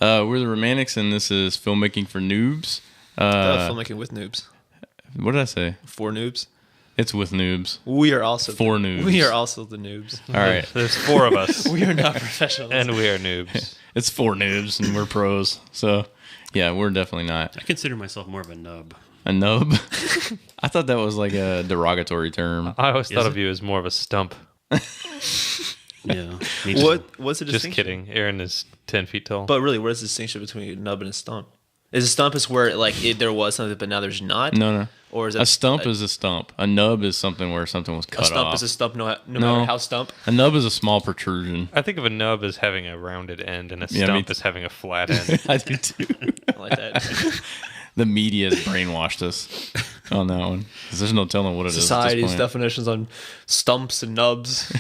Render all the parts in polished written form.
We're the Romantics, and this is Filmmaking for Noobs. Filmmaking with Noobs. What did I say? For Noobs. It's with Noobs. We are also For Noobs. We are also the Noobs. All right. There's 4 of us. We are not professionals. And we are noobs. It's for Noobs, and we're pros. So, yeah, we're definitely not. I consider myself more of a nub. A nub? I thought that was like a derogatory term. I always thought of you as more of a stump. Yeah. Me too. What's the Just distinction? kidding. Aaron is 10 feet tall. But really, what is the distinction between a nub and a stump? Is a stump is where there was something, but now there's not? No. Or is A stump is a stump. A nub is something where something was cut a stump off. is a stump no matter how stump? A nub is a small protrusion. I think of a nub as having a rounded end and a Yeah, me stump too. as having a flat end. I do too. I like that. The media has brainwashed us on that one. Because there's no telling what it is. Society's at this point. definitions on stumps and nubs.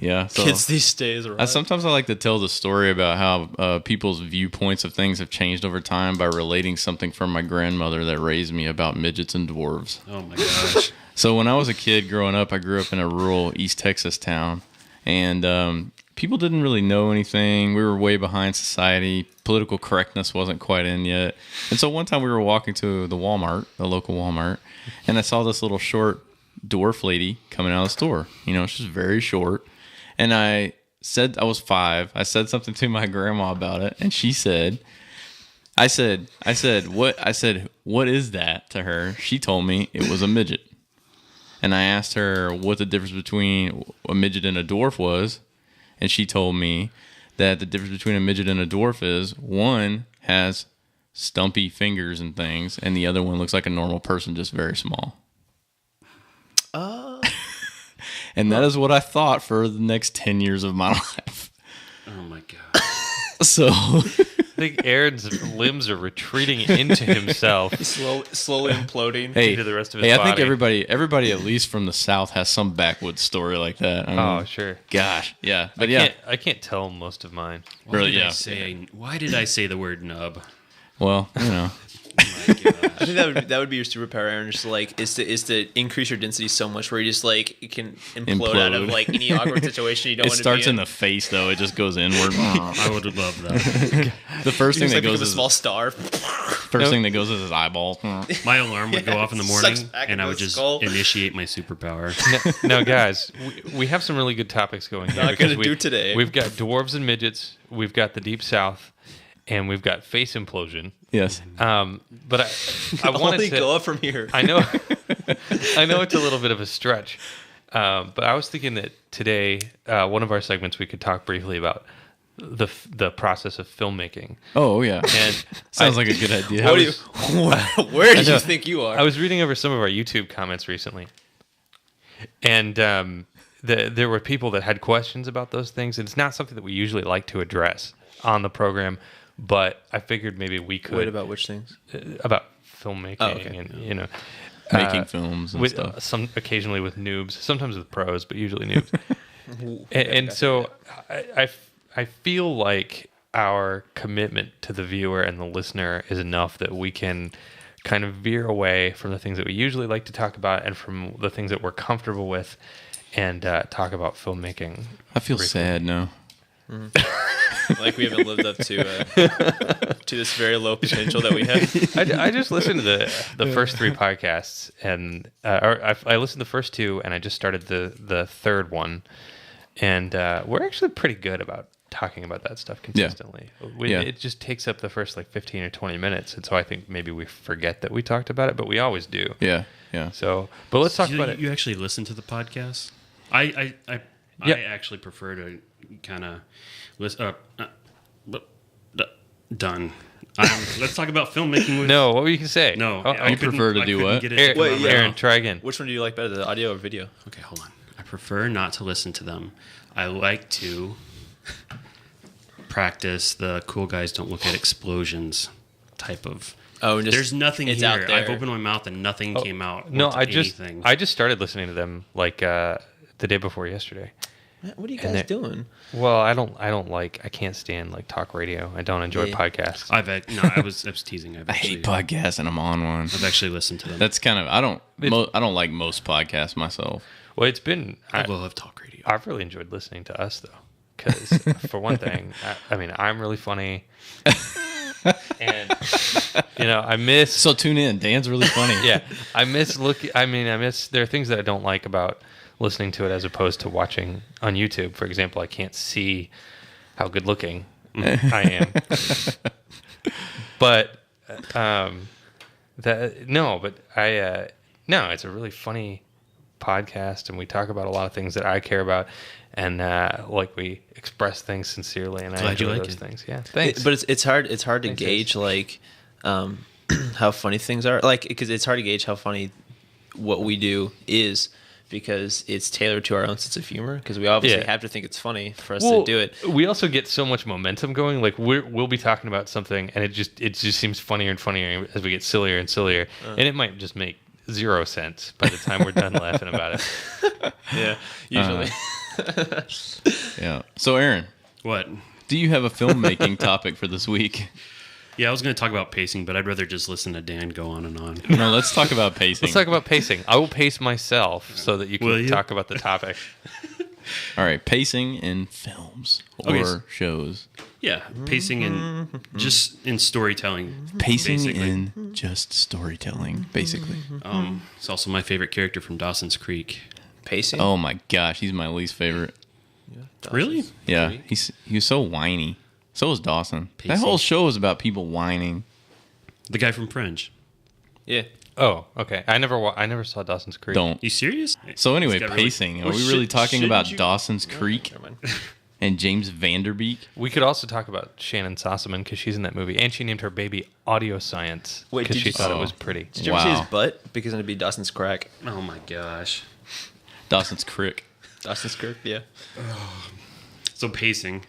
Yeah. So Kids these days are Sometimes I like to tell the story about how people's viewpoints of things have changed over time by relating something from my grandmother that raised me about midgets and dwarves. Oh my gosh. So when I was a kid growing up, I grew up in a rural East Texas town, and people didn't really know anything. We were way behind society. Political correctness wasn't quite in yet. And so one time we were walking to the Walmart, the local Walmart, and I saw this little short dwarf lady coming out of the store. You know, she's very short. And I was 5. I said something to my grandma about it, and she said, I said, what is that to her? She told me it was a midget. And I asked her what the difference between a midget and a dwarf was, and she told me that the difference between a midget and a dwarf is one has stumpy fingers and things, and the other one looks like a normal person, just very small. And that is what I thought for the next 10 years of my life. Oh my god. So I think Aaron's limbs are retreating into himself. slowly imploding. Into the rest of his I body. think everybody at least from the South has some backwoods story like that. I mean, Oh, sure. gosh, yeah, but I can't tell most of mine. Really, yeah. Why did I say the word nub? Well, you know, Oh my gosh. I think that would be your superpower, Aaron. Just like is to increase your density so much where you just like you can implode out of like any awkward situation you don't it want to starts be in the face though; it just goes inward. I would love that. The first thing Just that like goes a is small star. first thing that goes is his eyeball. My alarm would go off in the morning, Sucks back and I into would the just skull. initiate my superpower. Now, guys, we have some really good topics going here. Not because gonna do today. We've got dwarves and midgets. We've got the Deep South. And we've got face implosion. Yes, But I wanted Only to go up from here. I know it's a little bit of a stretch, but I was thinking that today, one of our segments, we could talk briefly about the process of filmmaking. Oh yeah, And sounds like a good idea. Where do you think you are? I was reading over some of our YouTube comments recently, and there were people that had questions about those things. And it's not something that we usually like to address on the program, but I figured maybe we could. Wait, about which things? About filmmaking okay. and Making films and with stuff. occasionally with noobs, sometimes with pros, but usually noobs. and so I feel like our commitment to the viewer and the listener is enough that we can kind of veer away from the things that we usually like to talk about and from the things that we're comfortable with and talk about filmmaking. I feel briefly. sad now. Like we haven't lived up to this very low potential that we have. I just listened to the first 3 podcasts, and I listened to the first 2, and I just started the third one, and we're actually pretty good about talking about that stuff consistently. It just takes up the first like 15 or 20 minutes, and so I think maybe we forget that we talked about it, but we always do. Yeah. So, but let's talk about it. You actually listen to the podcast? I actually prefer to kind of listen. Done. Let's talk about filmmaking. With, No, what were you going to say? No, Oh, you prefer to do what? Aaron, Wait, yeah. Aaron, try again. Which one do you like better, the audio or video? Okay, hold on. I prefer not to listen to them. I like to practice the cool guys don't look at explosions type of. Oh, and just, there's nothing it's here. out there. I've opened my mouth and nothing came out. No, with anything. I just started listening to them like the day before yesterday. What are you And guys doing? Well, I can't stand like talk radio. I don't enjoy Yeah. podcasts. I was teasing. I hate podcasts, and I'm on one. I've actually listened to them. That's kind of I don't like most podcasts myself. Well, it's been I love talk radio. I've really enjoyed listening to us though, because for one thing, I mean, I'm really funny. And I miss. So tune in. Dan's really funny. Yeah, I miss there are things that I don't like about listening to it as opposed to watching on YouTube. For example, I can't see how good looking I am. But it's a really funny podcast, and we talk about a lot of things that I care about, and we express things sincerely, and I enjoy those things. Yeah, thanks. But it's hard to gauge how funny things are, because it's hard to gauge how funny what we do is, because it's tailored to our own sense of humor, because we obviously have to think it's funny for us to do it. We also get so much momentum going. Like we'll be talking about something, and it just seems funnier and funnier as we get sillier and sillier, and it might just make 0 sense by the time we're done laughing about it. Yeah, usually. Yeah. So Aaron, What? do you have a filmmaking topic for this week? Yeah, I was going to talk about pacing, but I'd rather just listen to Dan go on and on. No, let's talk about pacing. Let's talk about pacing. I will pace myself so that you can talk about the topic. All right, pacing in films or shows. Yeah, pacing and just in storytelling. Pacing basically. in just storytelling, basically. It's also my favorite character from Dawson's Creek. Pacing. Oh my gosh, he's my least favorite. Really? Yeah, he was so whiny. So was Dawson. That Pacing. whole show was about people whining. The guy from Fringe. Yeah. Oh, okay. I never saw Dawson's Creek. Don't. You serious? So anyway, It's got really- pacing. Are we really talking about Dawson's Creek Never mind. and James Vanderbeek? We could also talk about Shannon Sossaman because she's in that movie, and she named her baby Audio Science Wait, because did she you- thought it Oh. was pretty. Did you ever see Wow. his butt? Because it'd be Dawson's crack. Oh my gosh. Dawson's Creek. Dawson's crack. Yeah. So pacing.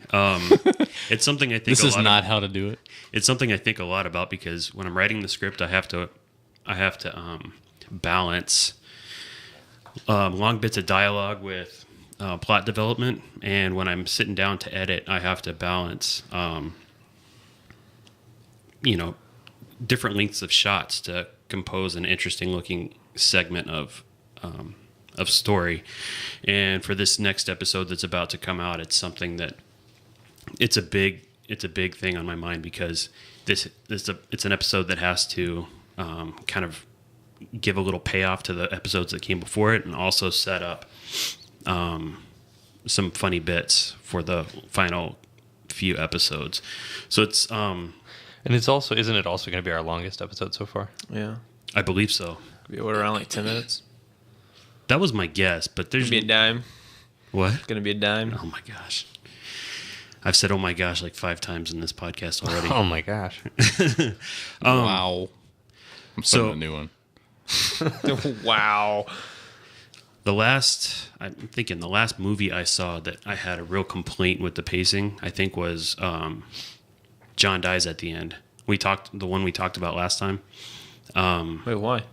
It's something I think This a is lot not how to do it. It's something I think a lot about, because when I'm writing the script, I have to balance long bits of dialogue with plot development, and when I'm sitting down to edit, I have to balance different lengths of shots to compose an interesting looking segment of story. And for this next episode that's about to come out, it's something that it's a big thing on my mind, because it's an episode that has to kind of give a little payoff to the episodes that came before it, and also set up some funny bits for the final few episodes. So it's And it's also isn't it also going to be our longest episode so far? Yeah. I believe so. Be around like 10 minutes. That was my guess, but there's Gonna be a dime. what? Gonna be a dime. Oh my gosh. I've said "oh my gosh" like 5 times in this podcast already. Oh my gosh. Wow. I'm starting a new one. Wow. I'm thinking the last movie I saw that I had a real complaint with the pacing, I think was John Dies at the End. The one we talked about last time. Wait, why?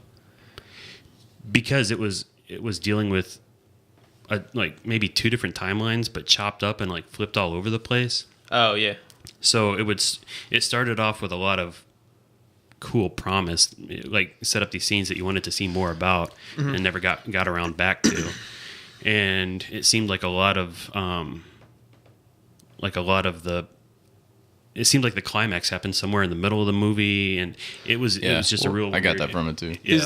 Because it was dealing with like maybe 2 different timelines, but chopped up and like flipped all over the place. Oh, yeah. So it started off with a lot of cool promise, like set up these scenes that you wanted to see more about and never got around back to. And it seemed like it seemed like the climax happened somewhere in the middle of the movie, and it was just a real. I got weird- that from it too. Yeah.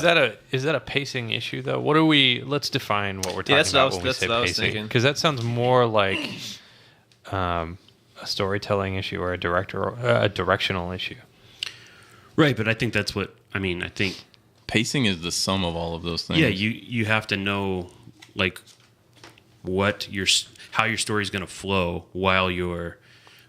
Is that a pacing issue though? Let's define what we're talking that's what I about was- when we that's say what I was pacing, thinking. because that sounds more like a storytelling issue or a directional issue. Right, but I think that's what I mean. I think Pacing is the sum of all of those things. yeah, you have to know like how your story is going to flow while you're.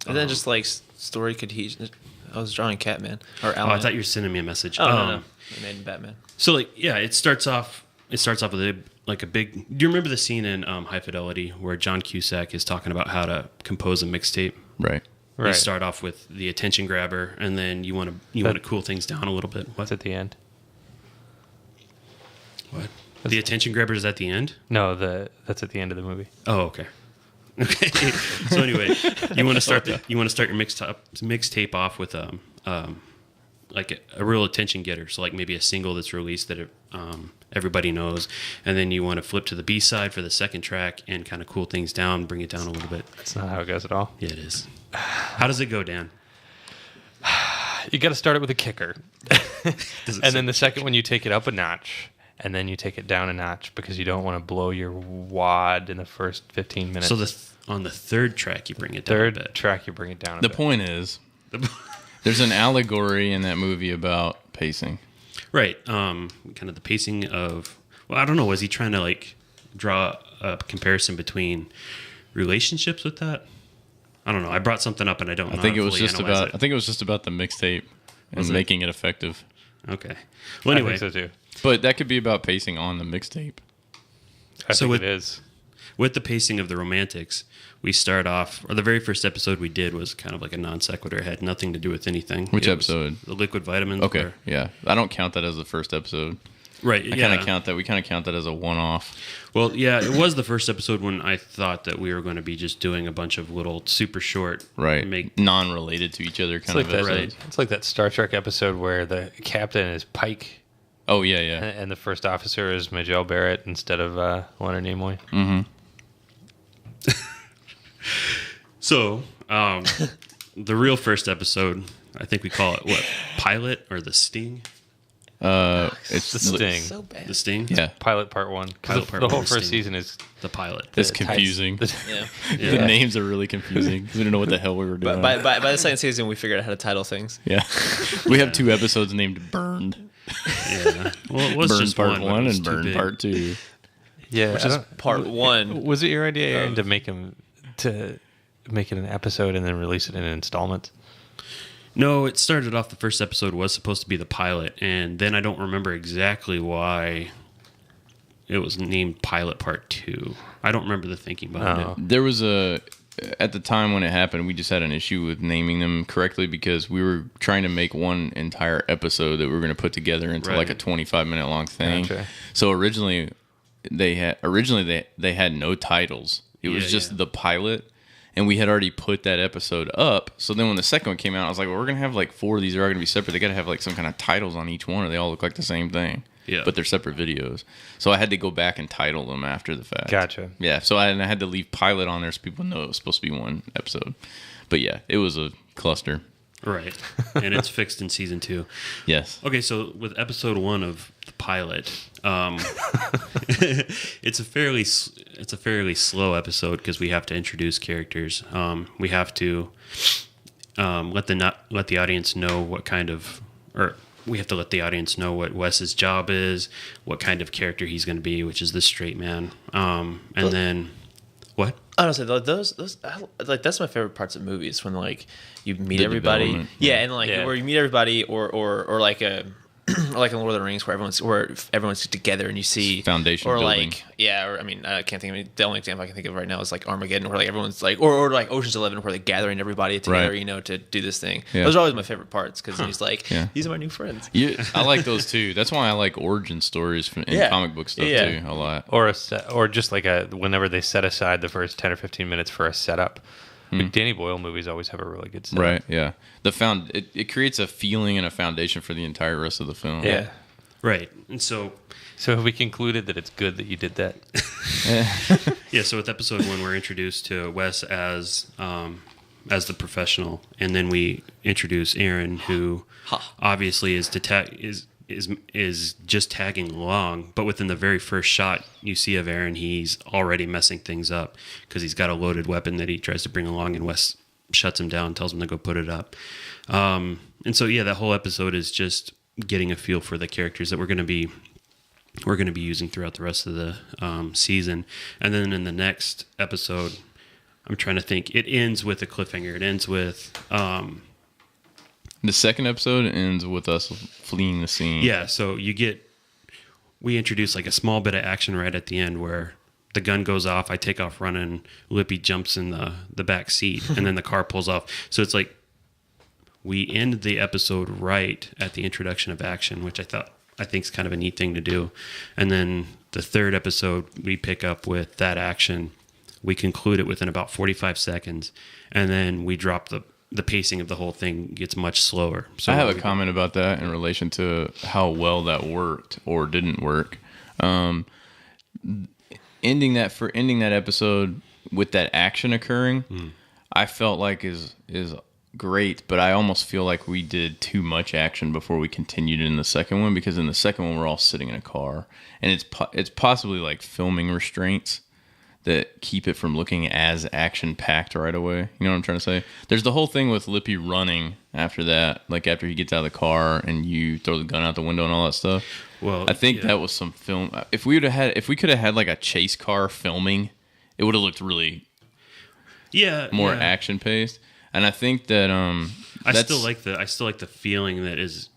And then just like story cohesion. I was drawing Catman or Oh, Alan. I thought you were sending me a message. Oh, no. I made Batman. So like yeah, it starts off with a big. Do you remember the scene in High Fidelity where John Cusack is talking about how to compose a mixtape? Right. You start off with the attention grabber, and then you want to cool things down a little bit. What's at the end? What? The attention grabber is at the end? No, that's at the end of the movie. Oh, okay. Okay. So anyway, you want to start your mixtape off with like a real attention getter. So like maybe a single that's released that everybody knows, and then you want to flip to the B side for the second track and kind of cool things down, bring it down a little bit. That's not how it goes at all. Yeah, it is. How does it go, Dan? You got to start it with a kicker. And then the second one, you take it up a notch. And then you take it down a notch because you don't want to blow your wad in the first 15 minutes. So on the third track, you bring it down a bit. Third track, you bring it down a The bit. point is, there's an allegory in that movie about pacing. Right. Kind of the pacing of, well, I don't know. Was he trying to like draw a comparison between relationships with that? I don't know. I brought something up and I don't know. I think it was just about the mixtape and making it effective. Okay. Well, anyway. I think so too. But that could be about pacing on the mixtape. I think it is. With the pacing of the Romantics, we start off, or the very first episode we did was kind of like a non sequitur. It had nothing to do with anything. Which episode? The liquid vitamins. Okay, yeah. I don't count that as the first episode. Right. We kind of count that as a one-off. Well, yeah, it was the first episode when I thought that we were going to be just doing a bunch of little super short, non-related to each other kind of episodes. It's like that Star Trek episode where the captain is Pike. Oh, yeah. And the first officer is Majel Barrett instead of Leonard Nimoy. Mm-hmm. So, the real first episode, I think we call it, Pilot or The Sting? It's The Sting. So bad. The Sting? Yeah. Pilot Part 1. The whole first season is The Pilot. It's confusing. Yeah. The names are really confusing because we didn't know what the hell we were doing. By the second season, we figured out how to title things. Yeah. We have 2 episodes named Burned. Yeah. Well, it was Burn just Part 1 and too Burn big. Part 2. Yeah, Which is part 1. Was it your idea, Aaron, to make it an episode and then release it in installments? No, it started off, the first episode was supposed to be the pilot, and then I don't remember exactly why it was named Pilot Part 2. I don't remember the thinking behind it. There was at the time when it happened, we just had an issue with naming them correctly because we were trying to make one entire episode that we were going to put together into like a 25-minute long thing. Gotcha. So originally they had no titles. It was just the pilot, and we had already put that episode up. So then when the second one came out, I was like, well, we're going to have like 4 of these. They're all going to be separate. They got to have like some kind of titles on each one, or they all look like the same thing. Yeah. But they're separate videos. So I had to go back and title them after the fact. Gotcha. Yeah. So I had to leave pilot on there so people know it was supposed to be one episode. But yeah, it was a cluster. Right. And it's fixed in season 2. Yes. Okay, so with episode 1 of the pilot, it's a fairly slow episode because we have to introduce characters. We have to let the audience know we have to let the audience know what Wes's job is, what kind of character he's going to be, which is the straight man. Then what? Honestly, those that's my favorite parts of movies when like you meet everybody. development. Yeah, and like where you meet everybody, or like a like in Lord of the Rings where everyone's together and you see Foundation or building. like or I mean I can't think of any, the only example I can think of right now is like Armageddon where like everyone's like or like Ocean's 11 where they're gathering everybody together to do this thing. Yeah. Those are always my favorite parts because he's like these are my new friends. I like those too. That's why I like origin stories in comic book stuff too a lot. Or just like whenever they set aside the first 10 or 15 minutes for a setup. Like Danny Boyle movies always have a really good setup. Right, yeah. It creates a feeling and a foundation for the entire rest of the film. Yeah. Right. And so have we concluded that it's good that you did that? yeah, so with episode 1 we're introduced to Wes as the professional, and then we introduce Aaron, who obviously is just tagging along, but within the very first shot you see of Aaron, he's already messing things up because he's got a loaded weapon that he tries to bring along, and Wes shuts him down, tells him to go put it up. And so that whole episode is just getting a feel for the characters that we're going to be using throughout the rest of the season. And then in the next episode, I'm trying to think, it ends with a cliffhanger. It ends with the second episode ends with us fleeing the scene. Yeah, so we introduce like a small bit of action right at the end where the gun goes off, I take off running, Lippy jumps in the back seat, and then the car pulls off. So it's like we end the episode right at the introduction of action, which I think is kind of a neat thing to do. And then the third episode, we pick up with that action. We conclude it within about 45 seconds, and then we drop the pacing of the whole thing gets much slower. So I have a comment about that in relation to how well that worked or didn't work. Ending that episode with that action occurring, I felt like is great, but I almost feel like we did too much action before we continued in the second one, because in the second one we're all sitting in a car, and it's possibly like filming restraints that keep it from looking as action-packed right away. You know what I'm trying to say? There's the whole thing with Lippy running after that, like after he gets out of the car and you throw the gun out the window and all that stuff. Well, I think that was some film. If we could have had like a chase car filming, it would have looked really more action-paced. And I think that I still like the feeling that is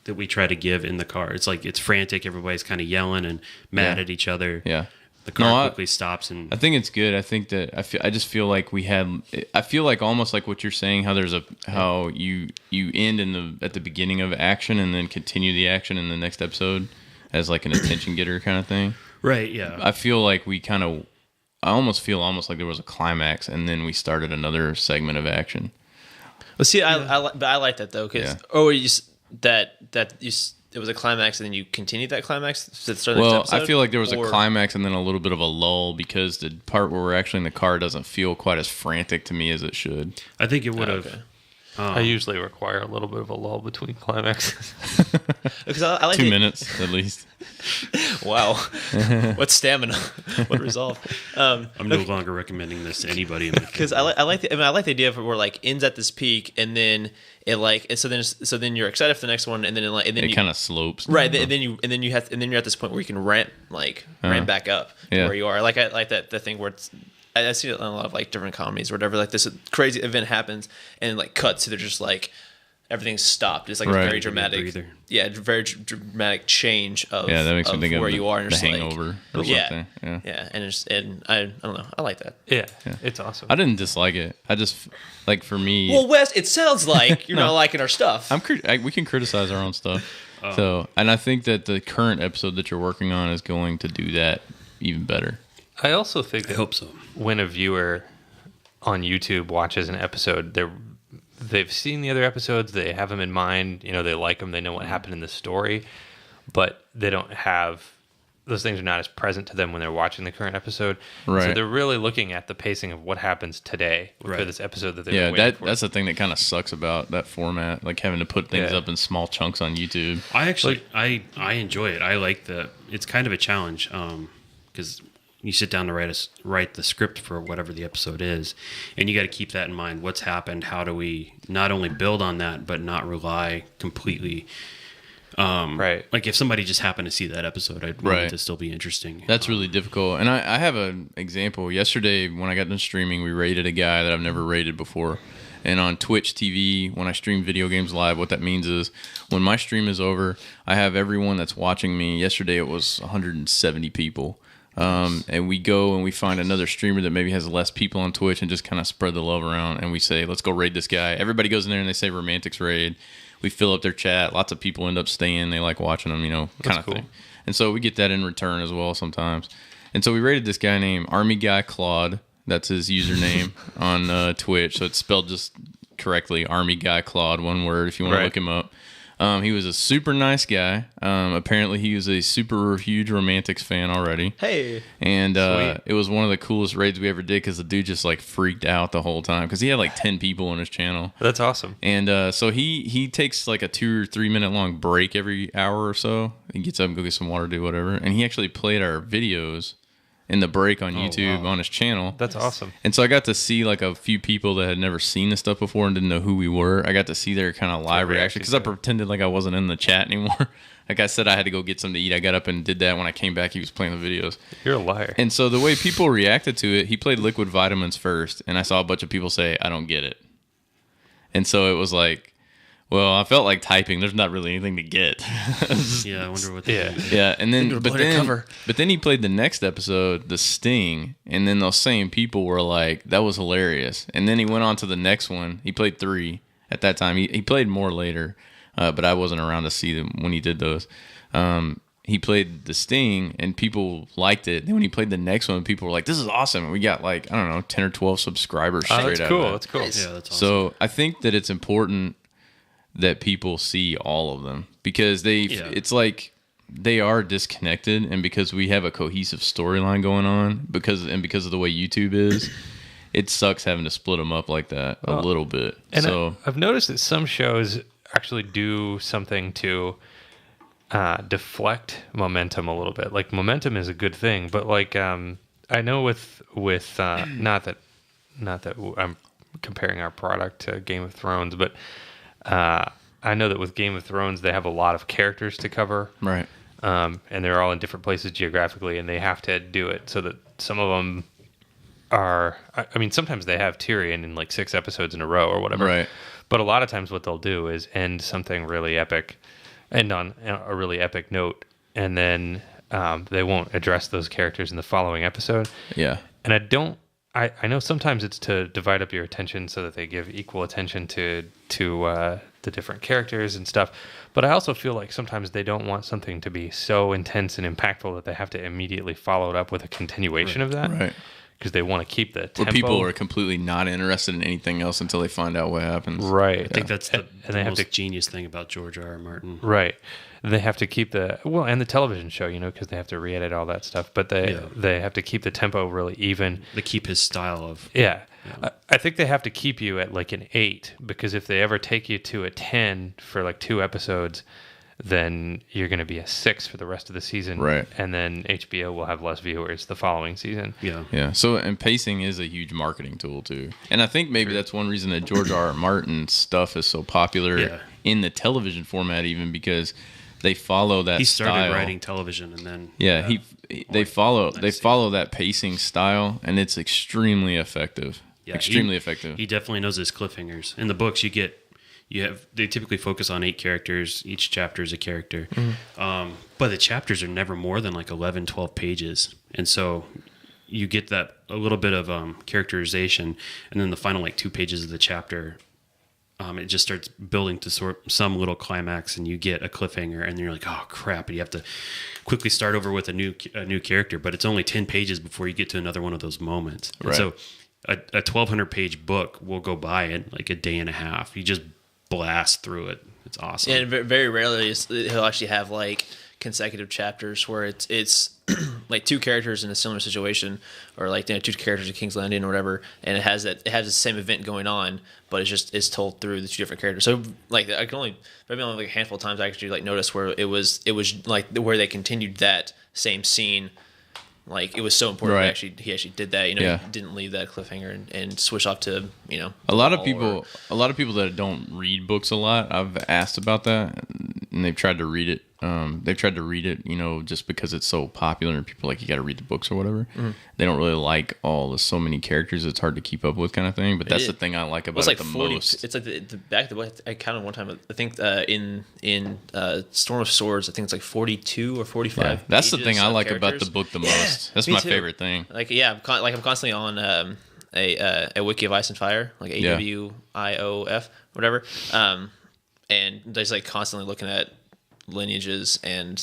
that we try to give in the car. It's like it's frantic. Everybody's kind of yelling and mad at each other. Yeah. The car quickly stops, and I think it's good. I think that I just feel like I feel like almost like what you're saying. How you end at the beginning of action and then continue the action in the next episode as like an attention getter kind of thing. Right. Yeah. I feel like I almost feel like there was a climax and then we started another segment of action. Well, see, I like that though, because it was a climax and then you continued that climax to start the next episode? I feel like there was a climax and then a little bit of a lull, because the part where we're actually in the car doesn't feel quite as frantic to me as it should. I think it would have. Okay. I usually require a little bit of a lull between climaxes. Because I like 2 minutes at least. Wow, what stamina, what resolve. I'm no longer recommending this to anybody. Because I like the idea of where like ends at this peak and then it like so then you're excited for the next one and then it kind of slopes, right? And then you're at this point where you can ramp back up to where you are. I like that the thing where it's. I see it in a lot of like different comedies or whatever. Like this crazy event happens and then like cuts to they're just like everything's stopped. It's like a very dramatic, very dramatic change of that makes me think where of you are. And The Hangover or something. Yeah, and I don't know. I like that. Yeah, it's awesome. I didn't dislike it. I just like for me. Well, Wes, it sounds like you're not liking our stuff. We can criticize our own stuff. So, and I think that the current episode that you're working on is going to do that even better. I also think I hope so. When a viewer on YouTube watches an episode, they've seen the other episodes, they have them in mind, they like them, they know what happened in the story, but they don't have those things are not as present to them when they're watching the current episode. Right. So they're really looking at the pacing of what happens today for this episode that they're waiting for. That's the thing that kind of sucks about that format, like having to put things up in small chunks on YouTube. I actually I enjoy it. I like it's kind of a challenge because you sit down to write the script for whatever the episode is, and you got to keep that in mind. What's happened? How do we not only build on that, but not rely completely. Like if somebody just happened to see that episode, I'd want it to still be interesting. That's really difficult. And I have an example. Yesterday when I got done streaming, we rated a guy that I've never rated before. And on Twitch TV, when I stream video games live, what that means is when my stream is over, I have everyone that's watching me. Yesterday it was 170 people. And we go and we find another streamer that maybe has less people on Twitch and just kind of spread the love around. And we say, let's go raid this guy. Everybody goes in there and they say Romantics raid. We fill up their chat. Lots of people end up staying. They like watching them, kind of cool thing. And so we get that in return as well sometimes. And so we rated this guy named Army Guy Claude. That's his username on Twitch. So it's spelled just correctly, Army Guy Claude, one word if you want to look him up. He was a super nice guy. Apparently he was a super huge Romantics fan already. Hey. And it was one of the coolest raids we ever did because the dude just like freaked out the whole time because he had like 10 people on his channel. That's awesome. And so he takes like a 2 or 3 minute long break every hour or so. He gets up and go get some water, do whatever. And he actually played our videos in the break on YouTube on his channel. That's awesome. And so I got to see like a few people that had never seen this stuff before and didn't know who we were. I got to see their kind of live reaction because I pretended like I wasn't in the chat anymore. Like I said, I had to go get something to eat. I got up and did that. When I came back, he was playing the videos. You're a liar. And so the way people reacted to it, he played Liquid Vitamins first, and I saw a bunch of people say, I don't get it. And so it was like, well, I felt like typing. There's not really anything to get. Yeah, I wonder what. Yeah, and then but then he played the next episode, The Sting, and then those same people were like, "That was hilarious." And then he went on to the next one. He played 3 at that time. He played more later, but I wasn't around to see them when he did those. he played the Sting, and people liked it. Then when he played the next one, people were like, "This is awesome!" And we got like, I don't know, 10 or 12 subscribers straight out of that. That's cool. Nice. Yeah, that's awesome. So I think that it's important that people see all of them, because it's like they are disconnected, and because we have a cohesive storyline going on, because of the way YouTube is, it sucks having to split them up like that a little bit. And so I've noticed that some shows actually do something to deflect momentum a little bit. Like, momentum is a good thing, but like I know with not that I'm comparing our product to Game of Thrones, but I know that with Game of Thrones they have a lot of characters to cover, right. and they're all in different places geographically, and they have to do it so that some of them are. I mean, sometimes they have Tyrion in like 6 episodes in a row or whatever, Right. But a lot of times what they'll do is end something really epic, end on a really epic note, and then they won't address those characters in the following episode. Yeah. And I know sometimes it's to divide up your attention so that they give equal attention to the different characters and stuff. But I also feel like sometimes they don't want something to be so intense and impactful that they have to immediately follow it up with a continuation of that. Right. Because they want to keep the tempo. Where people are completely not interested in anything else until they find out what happens. Right. I think that's the they have most genius thing about George R.R. Martin. Right. They have to keep and the television show, because they have to re-edit all that stuff. But they have to keep the tempo really even. They keep his style of... Yeah. I think they have to keep you at like an 8, because if they ever take you to a 10 for like 2 episodes, then you're going to be a 6 for the rest of the season. Right. And then HBO will have less viewers the following season. Yeah. Yeah. So, and pacing is a huge marketing tool too. And I think maybe that's one reason that George R. R. Martin's stuff is so popular in the television format, even because they follow that. He started style. writing television, and then they follow that pacing style, and it's extremely effective. Yeah, extremely effective. He definitely knows his cliffhangers. In the books, they typically focus on 8 characters. Each chapter is a character. But the chapters are never more than like 11, 12 pages. And so you get that a little bit of characterization, and then the final like 2 pages of the chapter, it just starts building to some little climax, and you get a cliffhanger, and you're like, oh crap, and you have to quickly start over with a new character, but it's only 10 pages before you get to another one of those moments. And so a 1,200 page book will go by in like a day and a half. You just blast through it. It's awesome. And very rarely he'll actually have like consecutive chapters where it's like 2 characters in a similar situation, or like 2 characters in King's Landing or whatever, and it has the same event going on, but it's told through the 2 different characters. So like I can only like a handful of times I actually like notice where it was like where they continued that same scene. Like, it was so important that he actually did that. He didn't leave that cliffhanger and switch off to a lot of people that don't read books a lot. I've asked about that, and they've tried to read it. Just because it's so popular and people are like, you got to read the books or whatever. They don't really like so many characters. It's hard to keep up with, kind of thing. But that's the thing I like about it the most. It's like the back of the book. I counted one time. I think in Storm of Swords, I think it's like 42 or 45. Yeah, that's the thing I like about the book the most. That's my favorite thing. Like, I'm constantly on a wiki of Ice and Fire, like AWIOF, whatever. And just like constantly looking at lineages and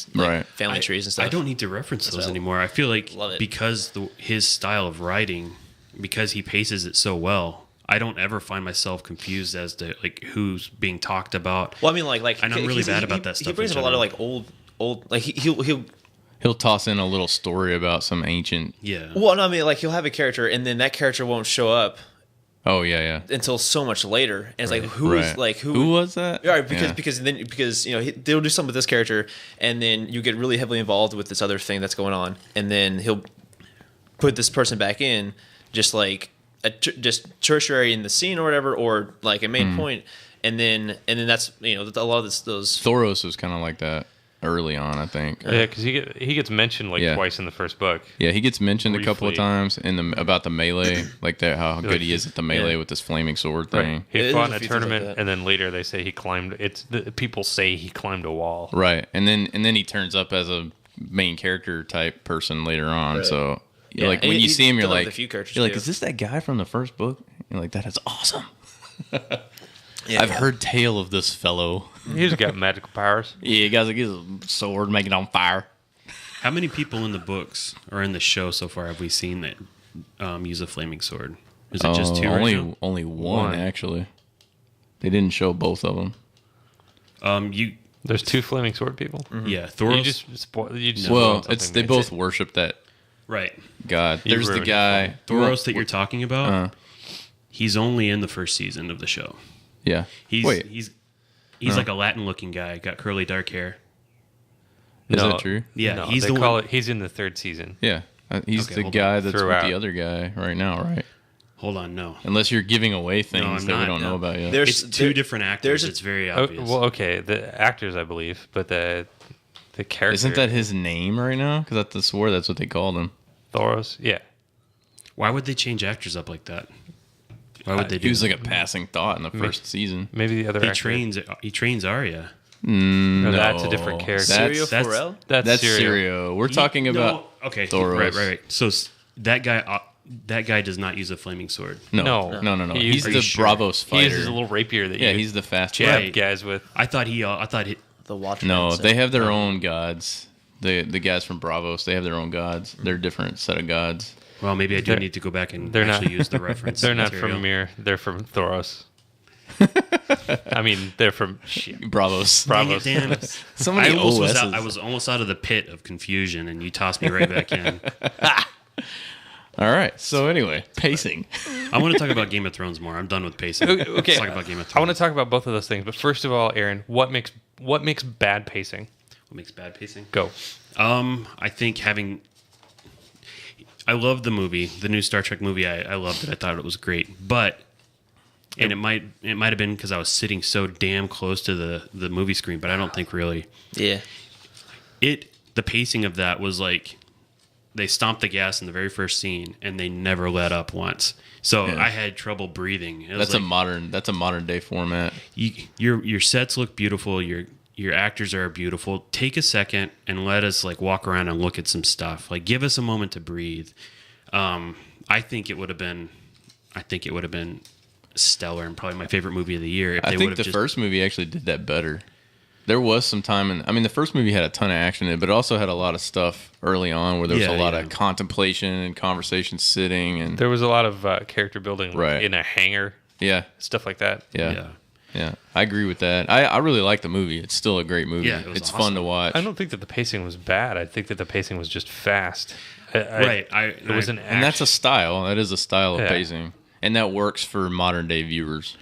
family trees and stuff. I don't need to reference those anymore. I feel like because his style of writing, because he paces it so well, I don't ever find myself confused as to like who's being talked about. Well, I mean, like and I'm really bad about that stuff. He brings up a lot of like old like he'll toss in a little story about some ancient. Yeah. Well, no, I mean, like he'll have a character, and then that character won't show up. Oh yeah. Until so much later, and it's like who was that? Yeah, because they'll do something with this character, and then you get really heavily involved with this other thing that's going on, and then he'll put this person back in, just like just tertiary in the scene or whatever, or like a main point, and then that's a lot of those. Thoros was kind of like that early on, I think. Yeah, because he gets mentioned like twice in the first book. Yeah, he gets mentioned a couple of times about the melee, like that, how good he is at the melee with this flaming sword thing. He fought in a tournament, and then later they say he climbed. People say he climbed a wall. Right, and then he turns up as a main character type person later on. Right. So like when you see him, you're like, is this that guy from the first book? You're like, that is awesome. I've heard tale of this fellow. He's got magical powers. Yeah, he got a sword, make it on fire. How many people in the books or in the show so far have we seen that use a flaming sword? Is it just two? Only one actually. They didn't show both of them. There's 2 flaming sword people. Mm-hmm. Yeah, Thoros. You just they both worship that right god. There's the guy Thoros that you're talking about. He's only in the first season of the show. Yeah, he's like a Latin-looking guy, got curly dark hair. Is that true? Yeah, no, he's he's in the 3rd season. Yeah, he's the guy that's with the other guy right now, right? Hold on, no. Unless you're giving away things that we don't know about yet. It's 2 different actors. It's very obvious. Well, okay, the actors, I believe, but the character. Isn't that his name right now? Because I swore that's what they called him. Thoros? Yeah. Why would they change actors up like that? Why would they do? He was like a passing thought in the first season. Maybe the other actor. He trains Arya. No, that's a different character. That's Sirio. We're talking about Thoros. Right. So that guy does not use a flaming sword. No. He's the Bravos fighter. He uses a little rapier that he's the fast guys with. I thought he the Watchmen. No, they have their own gods. The guys from Bravos, they have their own gods. They're a different set of gods. Well, maybe I do need to go back and actually use the reference. They're not from Mir. They're from Thoros. I mean, they're from Bravos. Damn. I was almost out of the pit of confusion, and you tossed me right back in. All right. So anyway, pacing. I want to talk about Game of Thrones more. I'm done with pacing. Okay. Let's talk about Game of Thrones. I want to talk about both of those things, but first of all, Aaron, what makes bad pacing? What makes bad pacing? Go. I think I loved the movie, the new Star Trek movie. I loved it. I thought it was great, but it might have been because I was sitting so damn close to the movie screen, but I don't think really. Yeah. The pacing of that was like they stomped the gas in the very first scene and they never let up once. So I had trouble breathing. That's a modern day format. Your sets look beautiful. Your actors are beautiful. Take a second and let us like walk around and look at some stuff. Like give us a moment to breathe. I think it would have been stellar and probably my favorite movie of the year. I think the first movie actually did that better. There was some time, the first movie had a ton of action in it, but it also had a lot of stuff early on where there was a lot of contemplation and conversation sitting. And there was a lot of character building in a hangar. Yeah. Stuff like that. Yeah. I agree with that. I really like the movie. It's still a great movie. Yeah, it's fun to watch. I don't think that the pacing was bad. I think that the pacing was just fast. And that's a style. That is a style of pacing. And that works for modern day viewers.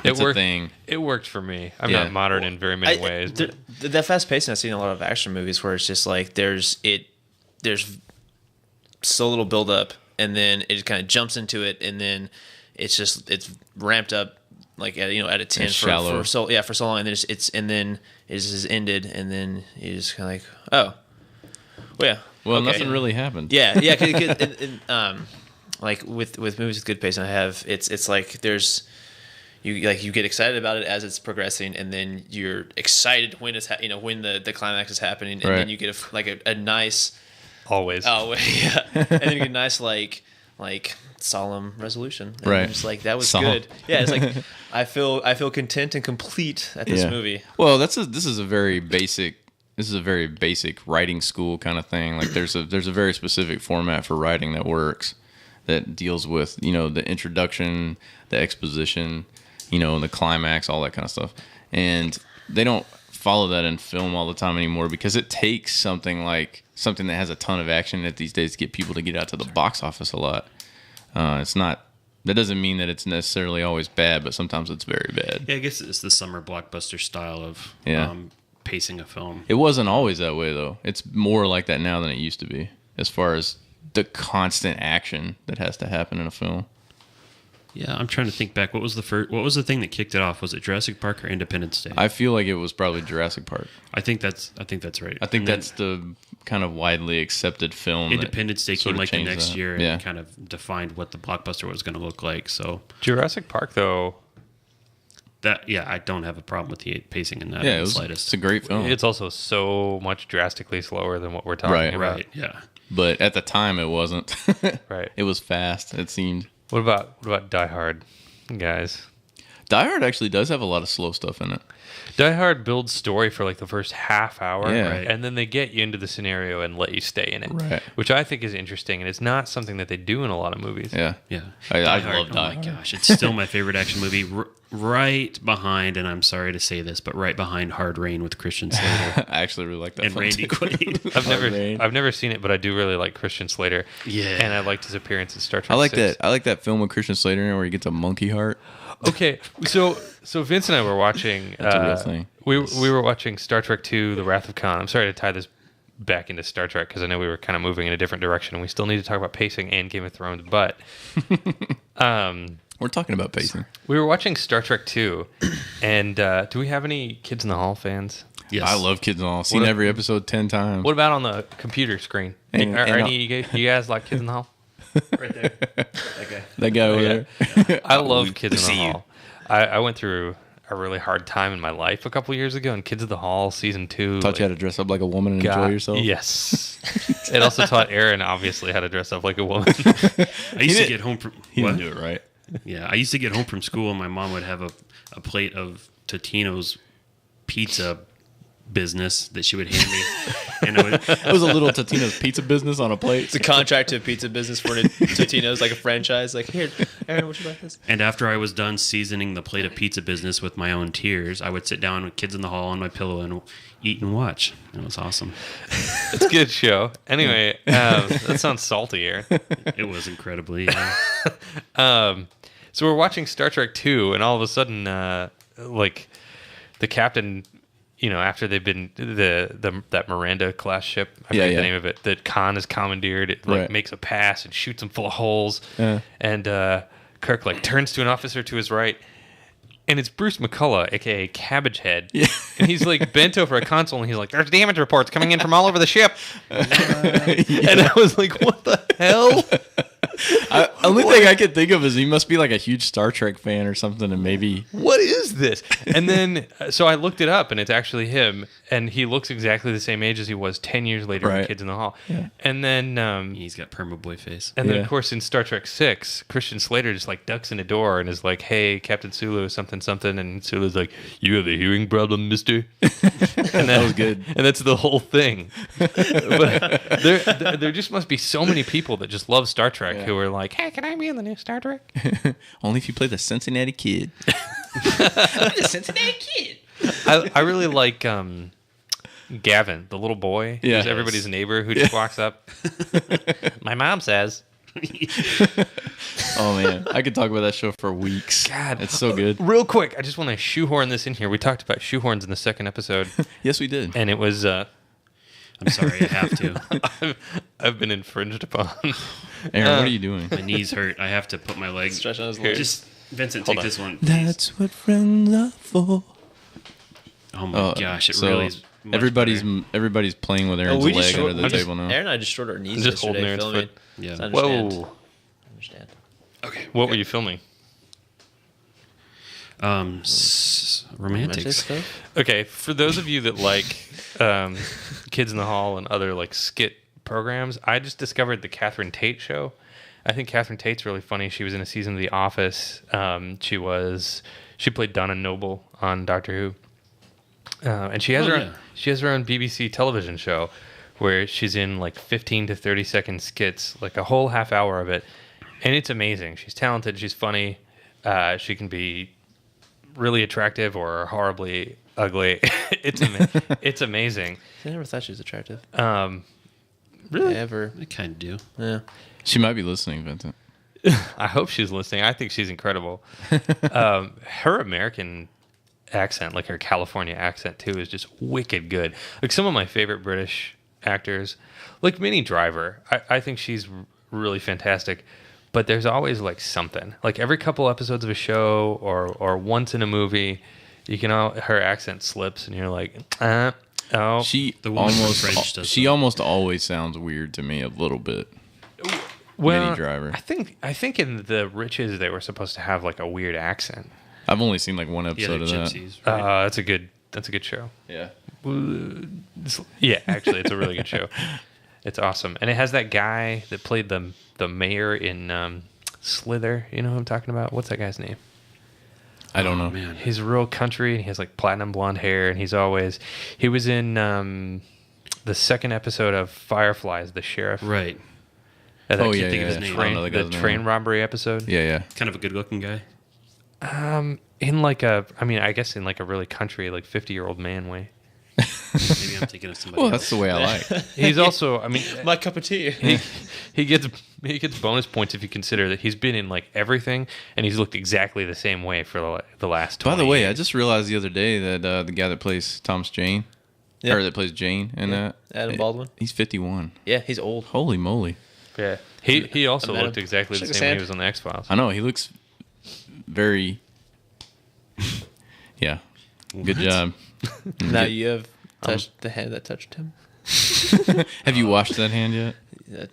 It's a thing. It worked for me. I'm not modern in very many ways. That fast pacing I've seen in a lot of action movies where it's just like there's so little build up and then it just kind of jumps into it and then it's ramped up like at a 10 for so long and then it's just ended and then you just kind of like nothing really happened. Like with movies with good pacing, it's like there's you get excited about it as it's progressing, and then you're excited when it's when the climax is happening, and then you get a nice always and then you get a nice like solemn resolution, and right? Just like that was good. Yeah, it's like I feel content and complete at this movie. Well, this is a very basic writing school kind of thing. Like there's a very specific format for writing that works. That deals with, the introduction, the exposition, the climax, all that kind of stuff. And they don't follow that in film all the time anymore because it takes something that has a ton of action in it these days to get people to get out to the box office a lot. That doesn't mean that it's necessarily always bad, but sometimes it's very bad. Yeah, I guess it's the summer blockbuster style of pacing a film. It wasn't always that way, though. It's more like that now than it used to be, as far as the constant action that has to happen in a film. Yeah, I'm trying to think back. What was the thing that kicked it off? Was it Jurassic Park or Independence Day? I feel like it was probably Jurassic Park. I think that's right. I think that's the kind of widely accepted film. Independence Day came like the next year and yeah. kind of defined what the blockbuster was going to look like. So Jurassic Park, though. I don't have a problem with the pacing in that in the slightest. It's a great film. It's also so much drastically slower than what we're talking about. Right, yeah. But at the time, it wasn't. Right. It was fast, it seemed. What about Die Hard, guys? Die Hard actually does have a lot of slow stuff in it. Die Hard builds story for like the first half hour, Yeah. Right. and then they get you into the scenario and let you stay in it, Right. which I think is interesting, and it's not something that they do in a lot of movies. Yeah. Yeah. I Die love Hard. Die Oh my Hard. gosh, it's still my favorite action movie. Right behind, and I'm sorry to say this, but right behind Hard Rain with Christian Slater I actually really like that and film Randy too. Quaid. I've never seen it, but I do really like Christian Slater. Yeah. and I liked his appearance in Star Trek. I like 6. that. I like that film with Christian Slater in it where he gets a monkey heart. Okay, so Vince and I were watching. That's a real thing. We were watching Star Trek II: The Wrath of Khan. I'm sorry to tie this back into Star Trek because I know we were kind of moving in a different direction, and we still need to talk about pacing and Game of Thrones. But We're talking about pacing. we were watching Star Trek II, and do we have any Kids in the Hall fans? Yes. I love Kids in the Hall. Seen What- every episode 10 times. What about on the computer screen? And- Are and any of you guys like Kids in the Hall? right there. Okay. That guy over there. I love Kids in see the you. Hall. I went through a really hard time in my life a couple years ago, and Kids in the Hall season 2 Taught you how to dress up like a woman and enjoy yourself. Yes. It also taught Aaron obviously how to dress up like a woman. I used to get home from He what? didn't do it right. Yeah, I used to get home from school and my mom would have a plate of Totino's pizza business that she would hand me. And It was a little Totino's pizza business on a plate. It's a contract to a pizza business for Totino's, like a franchise. Like, here, Aaron, would you like this? and after I was done seasoning the plate of pizza business with my own tears, I would sit down with Kids in the Hall on my pillow and eat and watch. It was awesome. It's a good show. Anyway, that sounds salty, Aaron. It was incredibly. So we're watching Star Trek 2, and all of a sudden, like the captain, after they've been that Miranda class ship, I forget yeah. the name of it, that Khan has commandeered, it like Right. makes a pass and shoots him full of holes, Yeah. and Kirk like turns to an officer to his right. And it's Bruce McCullough, aka Cabbage Head, and he's like bent over a console, and he's like, "There's damage reports coming in from all over the ship." And I was like, "What the hell?" Only thing I can think of is he must be like a huge Star Trek fan or something, and maybe What is this? And then, so I looked it up, and it's actually him, and he looks exactly the same age as he was 10 years later in Right. Kids in the Hall. And then, He's got perma boy face. and then Yeah. of course in Star Trek 6, Christian Slater just like ducks in a door and is like, "Hey, Captain Sulu, something, something," and Sulu's like, "You have a hearing problem, mister?" And that was good. And that's the whole thing. But there just must be so many people that just love Star Trek who are like, "Hey, can I be in the new Star Trek?" Only if you play the Cincinnati Kid. The Cincinnati Kid. I really like Gavin, the little boy. Yeah. Who's everybody's neighbor who just walks up. My mom says. Oh man, I could talk about that show for weeks. God. it's so good. Real quick, I just want to shoehorn this in here. We talked about shoehorns in the second episode, Yes, we did. and it was I'm sorry, I have to. I've been infringed upon. Aaron, what are you doing? My knees hurt. I have to put my leg. Stretch on his Here. legs. Just Vincent, Hold take on. this one. please. That's what friends are for. Oh my gosh, it so really is. much everybody's better. everybody's playing with Aaron's leg under the table now. Aaron and I just showed our knees Just holding yesterday Aaron's filming. foot. Yeah. So I understand. Whoa. I understand. Okay. What were you filming? Romantics. stuff? Okay, for those of you that like Kids in the Hall and other like skit programs, I just discovered the Catherine Tate show. I think Catherine Tate's really funny. She was in a season of The Office. She played Donna Noble on Doctor Who, and she has her own BBC television show where she's in like 15 to 30-second skits, like a whole half hour of it, and it's amazing. She's talented. She's funny. She can be really attractive or horribly ugly. It's amazing. I never thought she was attractive. Really? Ever. I kind of do. Yeah. She might be listening, Vincent. I hope she's listening. I think she's incredible. Her American accent, like her California accent too, is just wicked good. Like some of my favorite British actors, like Minnie Driver, I think she's really fantastic. But there's always like something. Like every couple episodes of a show or once in a movie, her accent slips and you're like, oh. She The woman from almost French does she that. almost always sounds weird to me a little bit. Minnie Driver. I think in The Riches they were supposed to have like a weird accent. I've only seen like one Yeah, episode the of that. gypsies. Right? That's a good show. Yeah. Yeah, actually, it's a really good show. It's awesome, and it has that guy that played the mayor in Slither. You know who I'm talking about? What's that guy's name? I don't know. Man. He's real country, and he has like platinum blonde hair, and he was in the second episode of Firefly as the sheriff. Right. Oh, Think yeah, of yeah, his yeah. train, I don't know the the guy's train name. robbery episode. Yeah. Kind of a good-looking guy. In like a, I mean, I guess in like a really country, like 50-year-old man way. Maybe I'm thinking of somebody Well, else. that's the way I like. He's also, I mean, My cup of tea. he gets bonus points if you consider that he's been in like everything, and he's looked exactly the same way for the last 20 By the way, years. I just realized the other day that the guy that plays Thomas Jane, Yeah. or that plays Jane in that, Adam Baldwin. he's 51. Yeah, he's old. Holy moly! Yeah, he also I met looked him. exactly the Shook his same when hand. he was on the X Files. I know he looks very. Yeah, good What? job. Now you have touched the hand that touched him. Have you washed that hand yet?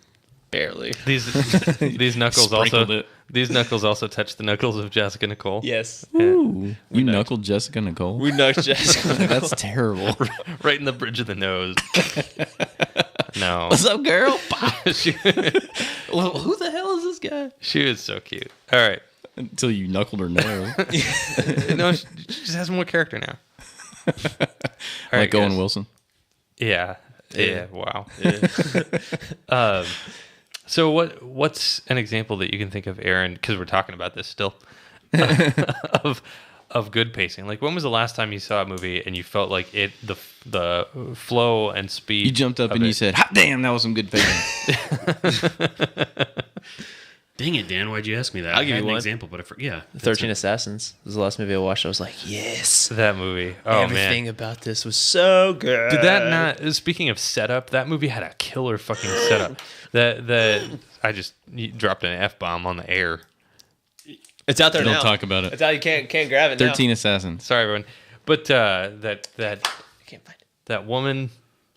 Barely. These knuckles Sprinkled also it. these knuckles also touch the knuckles of Jessica Nicole. Yes. Ooh, you knuckled Jessica Nicole. We knocked Jessica. That's terrible. Right in the bridge of the nose. No, What's up, girl? she, Well, who the hell is this guy? she was so cute. All right, Until you knuckled her nose. no, she just has more character now. All right, Like Owen guys. Wilson. Yeah. Yeah. Wow. So what's an example that you can think of, Aaron? Because we're talking about this still, of good pacing. Like, when was the last time you saw a movie and you felt like the flow and speed? You jumped up of and you it- said, "Hot damn, that was some good pacing." Dang it, Dan! Why'd you ask me that? I'll I give had you an one. example, but 13 Assassins was the last movie I watched. I was like, yes. that movie. Oh Everything man. about this was so good. Did that not? Speaking of setup, that movie had a killer fucking setup. I just dropped an F-bomb on the air. It's out there Don't now. talk about it. It's out. You can't grab it 13 Assassins. Sorry, everyone. But that now. I can't find it. that woman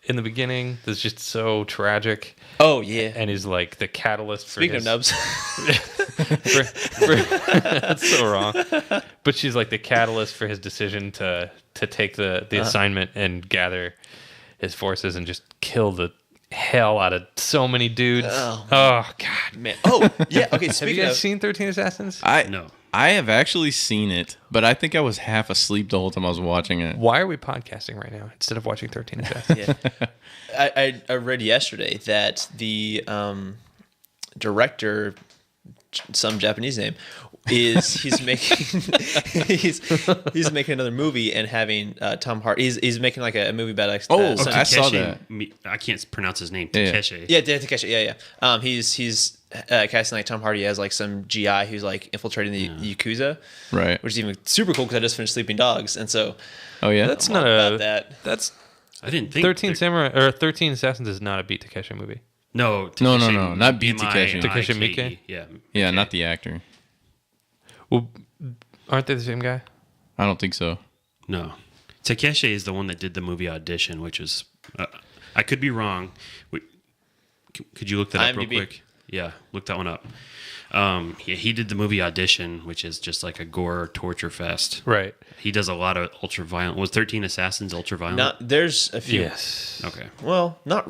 in the beginning that's just so tragic Oh, yeah. and is like the catalyst for Speaking his, of nubs. that's so wrong. But she's like the catalyst for his decision to take the assignment and gather his forces and just kill the hell out of so many dudes. Oh, God. man. Oh, yeah. Okay, Have you speaking guys of... seen 13 Assassins? No. I have actually seen it, but I think I was half asleep the whole time I was watching it. Why are we podcasting right now instead of watching 13 Assassins? Yeah. I read yesterday that the director, some Japanese name, he's making he's making another movie and having Tom Hardy. He's making like a movie about Oh, some- I saw Takeshi that. I can't pronounce his name. Yeah. Takeshi. Yeah, Dan Takeshi. Yeah. He's casting like Tom Hardy as like some GI who's like infiltrating the Yakuza, Right. which is even super cool because I just finished Sleeping Dogs, and so Oh, yeah? That's I'm all not about a. that. That's I didn't think 13 Samurai or 13 Assassins is not a Beat Takeshi movie. No, No, Takeshi, not Beat Takeshi. Takeshi Miike. Miike? Yeah. Yeah, Okay. not the actor. Well, aren't they the same guy? I don't think so. No. Takeshi is the one that did the movie Audition, which is I could be wrong. Could you look that up real IMDb. quick? Yeah, look that one up. He did the movie Audition, which is just like a gore torture fest. Right. He does a lot of ultra violent. Was 13 Assassins ultra violent? Not there's a few. Yes. Okay. Well, not.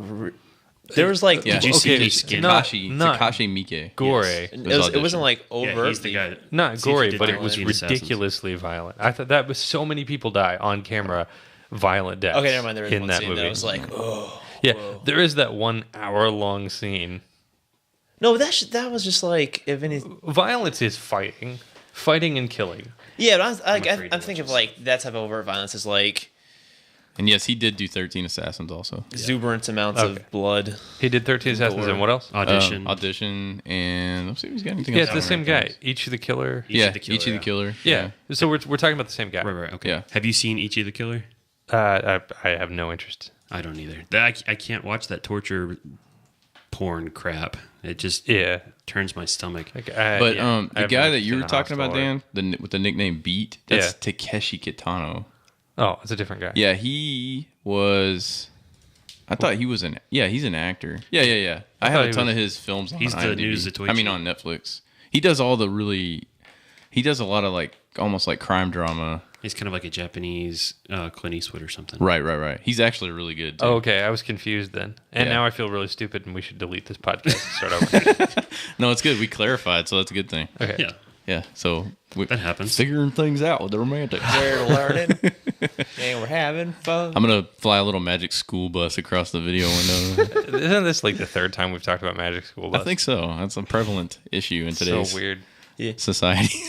There was like Yeah. Did you see Okay, any it's skin? not- Takashi Miike. Gory. Yes. it wasn't like Yeah, over. he's the guy. That, Not see if gory, he did but it 13 was Assassins. ridiculously violent. I thought that was so many people die on camera, violent deaths. Okay, never mind. There was in one that scene movie. that was like, oh. yeah, whoa. there is that 1 hour long scene. No, that was just like if any. Violence is fighting and killing. Yeah, but afraid to I'm watch thinking of this. like that type of overt violence is like And yes, he did do 13 Assassins also. exuberant amounts Okay. of blood. He did 13 Assassins Gore. and what else? Audition. Audition, and let's see if he's got anything Yeah, else. it's the on same right guy. there. Ichi the Killer. Ichi Yeah, the Killer, Ichi the yeah. Killer. Yeah. So we're talking about the same guy. Right. Okay. Yeah. Have you seen Ichi the Killer? I have no interest. I don't either. I can't watch that torture porn crap. It just Yeah. turns my stomach. Like, But I the have guy not that you been were a talking about, hostile Dan, with the nickname Beat, that's Takeshi Kitano. Oh, it's a different guy. Yeah, he was. I thought he was he's an actor. Yeah. I have thought a he ton was- of his films on He's the IMDb. news I mean, Zatoichi. on Netflix. He does he does a lot of like almost like crime drama. He's kind of like a Japanese Clint Eastwood or something. Right. He's actually really good too. Oh, okay. I was confused then. And Yeah. now I feel really stupid and we should delete this podcast and start over. No, it's good. We clarified, so that's a good thing. Okay. Yeah. Yeah, so That happens. Figuring things out with the romantics. We're learning and we're having fun. I'm gonna fly a little magic school bus across the video window. Isn't this like the third time we've talked about Magic School Bus? I think so. That's a prevalent issue in today's So weird. society.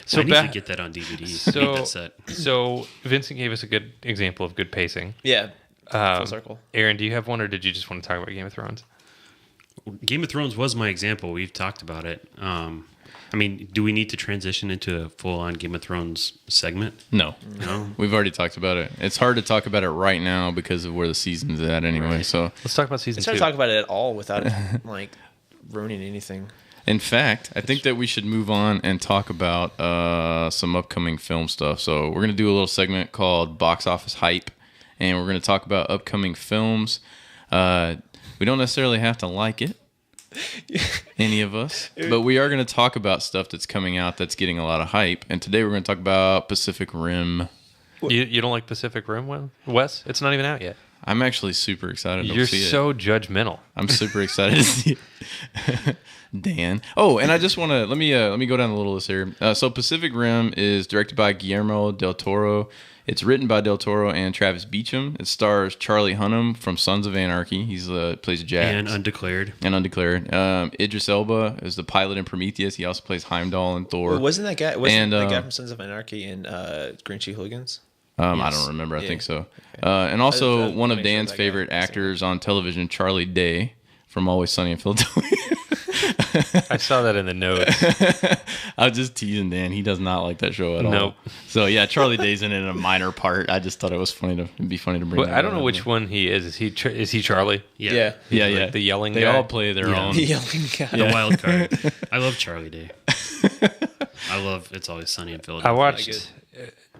So I need to get that on DVD. Need that set. So Vincent gave us a good example of good pacing. Yeah. Um, Full circle. Aaron, do you have one, or did you just want to talk about Game of Thrones? Game of Thrones was my example. We've talked about it. I mean, do we need to transition into a full-on Game of Thrones segment? No, No. we've already talked about it. It's hard to talk about it right now because of where the season's at anyway. So, Let's talk about season It's 2. hard to talk about it at all without like ruining anything. in fact, I think that we should move on and talk about some upcoming film stuff. So, we're gonna do a little segment called Box Office Hype, and we're gonna talk about upcoming films. We don't necessarily have to like it, any of us, but we are going to talk about stuff that's coming out that's getting a lot of hype. And today we're going to talk about Pacific Rim. You don't like Pacific Rim, Wes? It's not even out yet. I'm actually super excited You're to see it. so judgmental. I'm super excited to see it. Dan. Oh, and I just want to let me go down the little list here. So Pacific Rim is directed by Guillermo del Toro. It's written by Del Toro and Travis Beacham. It stars Charlie Hunnam from Sons of Anarchy. He's plays Jax. And Undeclared. Idris Elba is the pilot in Prometheus. He also plays Heimdall in Thor. Well, wasn't that guy? That guy from Sons of Anarchy and Green Cheek Hooligans? I don't remember. I think so. And also one of Dan's favorite actors on television, Charlie Day from Always Sunny in Philadelphia. I saw that in the notes. I was just teasing Dan. He does not like that show at all. Nope. So yeah, Charlie Day's in it in a minor part. I just thought it was funny it'd be funny to bring. But I don't know which one he is. Is he Charlie? Yeah. Yeah. The yelling They guy? all play their own. The yelling guy. The wild card. I love Charlie Day. I love It's Always Sunny in Philadelphia.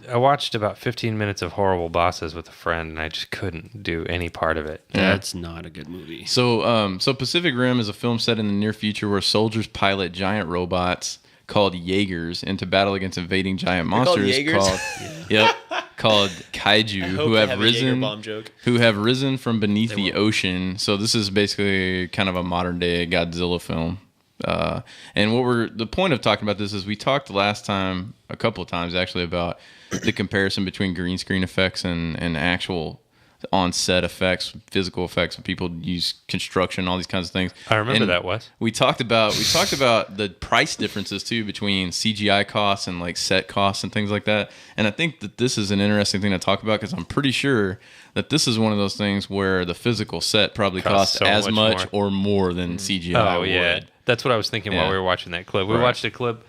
I watched about 15 minutes of Horrible Bosses with a friend, and I just couldn't do any part of it. That's not a good movie. So Pacific Rim is a film set in the near future where soldiers pilot giant robots called Jaegers into battle against invading giant monsters called kaiju who have risen from beneath the ocean. So this is basically kind of a modern day Godzilla film. And the point of talking about this is we talked last time, a couple of times actually, about the comparison between green screen effects and actual on-set effects, physical effects. People use construction, all these kinds of things. I remember that, Wes. We talked about the price differences too between CGI costs and like set costs and things like that. And I think that this is an interesting thing to talk about because I'm pretty sure that this is one of those things where the physical set probably costs so as much more. or more than CGI would. That's what I was thinking while we were watching that clip. We watched a clip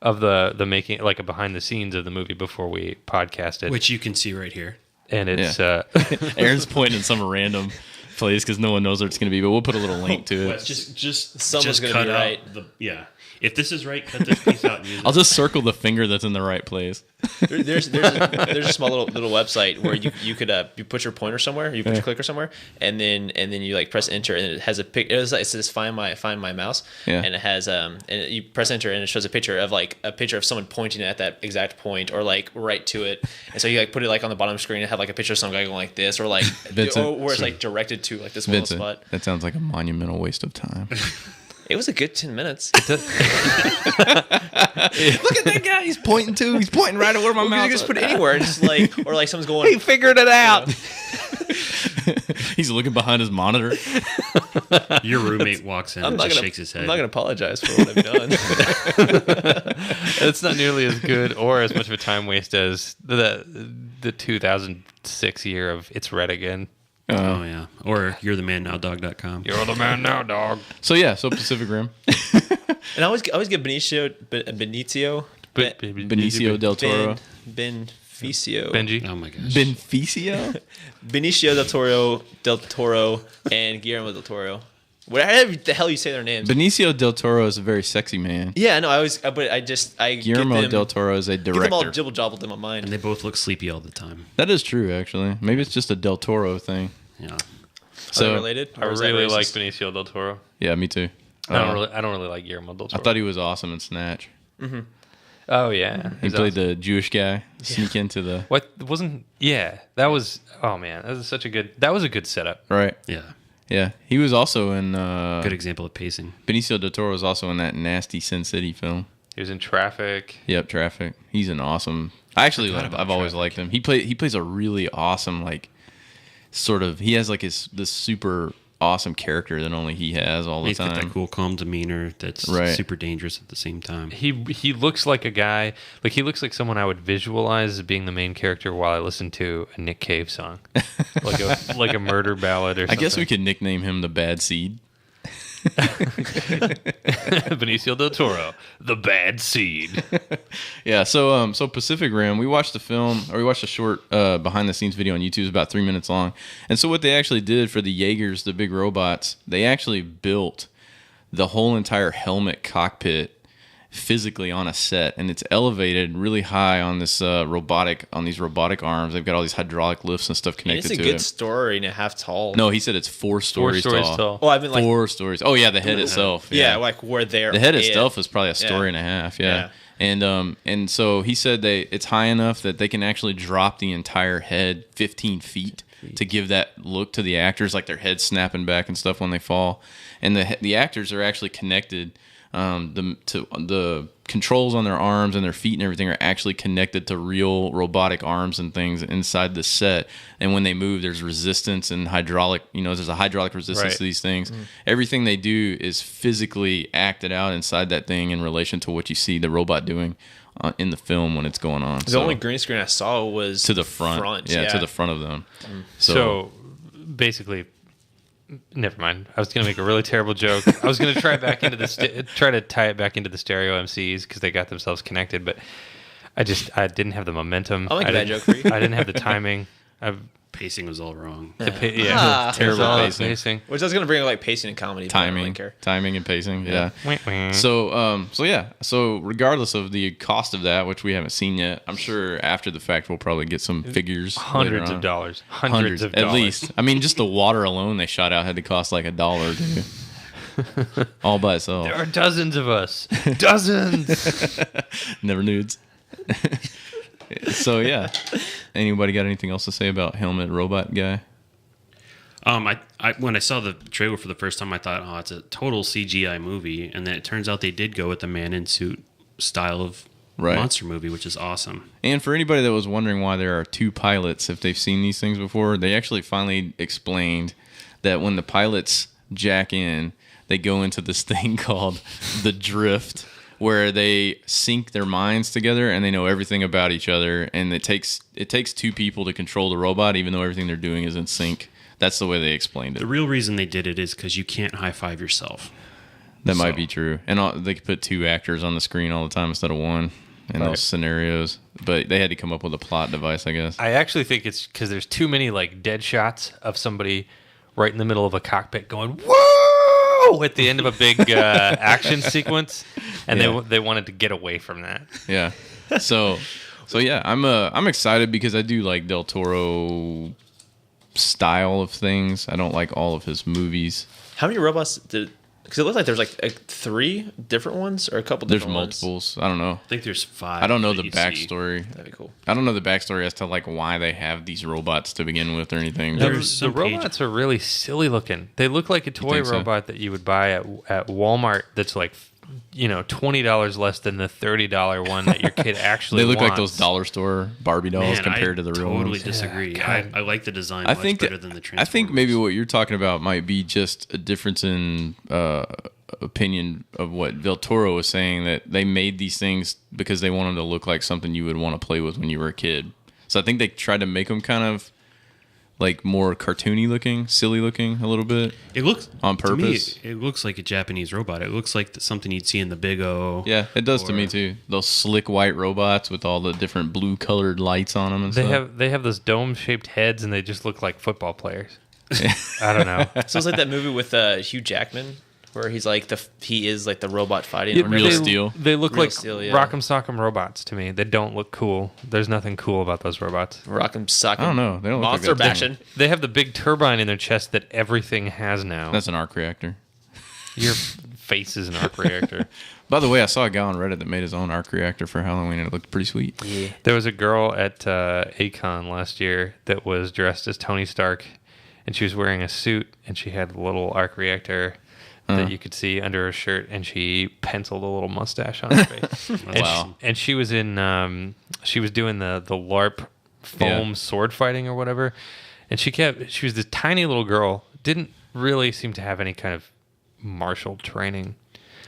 of the making, like a behind the scenes of the movie before we podcasted. Which you can see right here. And it's... Aaron's pointing in some random place because no one knows where it's going to be, but we'll put a little link to it. Someone's going to be right. If this is right, cut this piece out and use it. I'll just circle the finger that's in the right place. There's a small little website where you could you put your pointer somewhere, you put your clicker somewhere, and then you like press enter, and it has a pic. It says find my mouse, and it has and you press enter, and it shows a picture of someone pointing at that exact point, or like right to it, and so you like put it like on the bottom screen and have like a picture of some guy going like this, or like Vincent, where it's like directed to like this Vincent, one spot. That sounds like a monumental waste of time. It was a good 10 minutes. Look at that guy. He's pointing too. He's pointing right at where my You mouse can is. just put it anywhere, and just like, or like someone's going. He figured it out. He's looking behind his monitor. Your roommate walks in and just shakes his head. I'm not going to apologize for what I've done. It's not nearly as good or as much of a time waste as the 2006 year of It's Red Again. Oh, yeah. Or you're the man now dog.com. You're the man now, dog. So Pacific Rim. And I always get Benicio Benicio del Toro. Benficio. Benji. Oh, my gosh. Benicio? Benicio del Toro and Guillermo del Toro. Whatever the hell you say their names. Benicio del Toro is a very sexy man. Yeah, no, I Guillermo del Toro is a director. Get them all jibble jobbled in my mind. And they both look sleepy all the time. That is true, actually. Maybe it's just a del Toro thing. Yeah. So related? I really like Benicio del Toro. Yeah, me too. I don't really like Guillermo del Toro. I thought he was awesome in Snatch. Mm-hmm. Oh yeah, He played the Jewish guy sneak into the that was that was a good setup. right. Yeah. He was also in Good example of pacing. Benicio del Toro was also in that nasty Sin City film. He was in Traffic. Yep, Traffic. He's an awesome. I've always liked him. He plays a really awesome, like, sort of. He has like this super awesome character that only he has all the He's time. got that cool, calm demeanor that's super dangerous at the same time. He looks like a guy, like he looks like someone I would visualize as being the main character while I listen to a Nick Cave song, like a murder ballad or something. I guess we could nickname him the Bad Seed. Benicio del Toro, the Bad Seed. Yeah, so Pacific Rim, we watched a short behind the scenes video on YouTube. It's about 3 minutes long. And so what they actually did for the Jaegers, the big robots, they actually built the whole entire helmet cockpit physically on a set, and it's elevated really high on these robotic arms. They've got all these hydraulic lifts and stuff connected to it. It's a good story and a half tall. No, he said it's 4 stories tall. Well, I mean, like 4 stories. Oh yeah, the head itself. Yeah, like where they're the head itself is probably a story and a half. Yeah. And so he said it's high enough that they can actually drop the entire head 15 feet to give that look to the actors, like their heads snapping back and stuff when they fall. And the actors are actually connected. The controls on their arms and their feet and everything are actually connected to real robotic arms and things inside the set. And when they move, there's resistance and hydraulic. There's a hydraulic resistance to these things. Everything they do is physically acted out inside that thing in relation to what you see the robot doing in the film when it's going on. The only green screen I saw was to the front. Yeah, to the front of them. So basically. Never mind. I was going to make a really terrible joke. I was going to try to tie it back into the stereo MCs because they got themselves connected, but I didn't have the momentum. I'll make that joke for you. I didn't have the timing. Pacing was all wrong. Terrible pacing. Which I was going to bring like pacing and comedy. Timing and pacing. Yeah. So regardless of the cost of that, which we haven't seen yet, I'm sure after the fact we'll probably get some figures. Hundreds of dollars. Hundreds of dollars. At least. I mean, just the water alone they shot out had to cost like $1. All by itself. There are dozens of us. Dozens. Never nudes. So yeah, anybody got anything else to say about Helmet Robot Guy? I when I saw the trailer for the first time, I thought, oh, it's a total CGI movie, and then it turns out they did go with the man in suit style of monster movie, which is awesome. And for anybody that was wondering why there are 2 pilots, if they've seen these things before, they actually finally explained that when the pilots jack in, they go into this thing called the drift, where they sync their minds together and they know everything about each other, and it takes 2 people to control the robot, even though everything they're doing is in sync. That's the way they explained it. The real reason they did it is because you can't high five yourself. That might be true, and they could put 2 actors on the screen all the time instead of 1 in those scenarios. But they had to come up with a plot device, I guess. I actually think it's because there's too many like dead shots of somebody right in the middle of a cockpit going whoa at the end of a big action sequence. And they wanted to get away from that. Yeah. So yeah, I'm excited because I do like Del Toro style of things. I don't like all of his movies. How many robots did? Because it looks like there's like 3 different ones or a couple different ones. There's multiples. I don't know. I think there's 5. I don't know the backstory. That'd be cool. I don't know the backstory as to like why they have these robots to begin with or anything. The robots are really silly looking. They look like a toy robot that you would buy at Walmart that's like $20 less than the $30 one that your kid actually They look wants. like those dollar store Barbie dolls compared to the real ones. I totally disagree. I like the design much better than the Transformers. I think maybe what you're talking about might be just a difference in opinion of what Del Toro was saying, that they made these things because they wanted to look like something you would want to play with when you were a kid. So I think they tried to make them kind of like more cartoony looking, silly looking a little bit. It looks on purpose. To me, it looks like a Japanese robot. It looks like something you'd see in the Big O. Yeah, it does to me too. Those slick white robots with all the different blue colored lights on them and stuff. They have those dome shaped heads and they just look like football players. I don't know. So it's like that movie with Hugh Jackman, where he's like he is like the robot fighting. Real Steel. They look like Rock'em Sock'em robots to me. They don't look cool. There's nothing cool about those robots. Rock'em Sock'em. I don't know. They don't Monster look like Baction. They have the big turbine in their chest that everything has now. That's an arc reactor. Your face is an arc reactor. By the way, I saw a guy on Reddit that made his own arc reactor for Halloween, and it looked pretty sweet. Yeah. There was a girl at Acon last year that was dressed as Tony Stark, and she was wearing a suit, and she had a little arc reactor that you could see under her shirt, and she penciled a little mustache on her face. And she was in she was doing the LARP foam sword fighting or whatever, and she was this tiny little girl, didn't really seem to have any kind of martial training.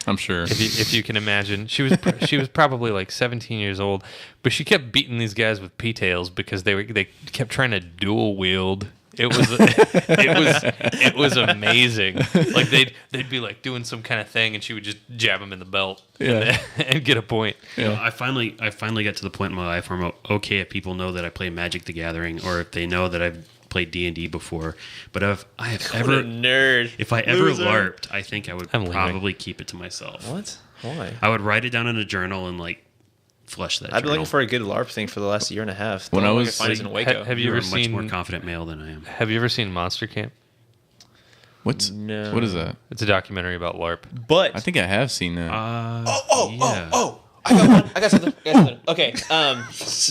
I'm sure. If you can imagine, she was probably like 17 years old, but she kept beating these guys with p-tails because they kept trying to dual wield. It was amazing. Like they'd be like doing some kind of thing, and she would just jab them in the belt and get a point. Yeah. I finally got to the point in my life where I'm okay if people know that I play Magic the Gathering, or if they know that I've played D&D before. But if I ever LARPed, I think I would probably keep it to myself. What? Why? I would write it down in a journal and like flush that. I've been looking for a good LARP thing for the last year and a half. When I was in Waco. Have you ever seen much more confident male than I am? Have you ever seen Monster Camp? What is that? It's a documentary about LARP. But I think I have seen that. I got something. Okay.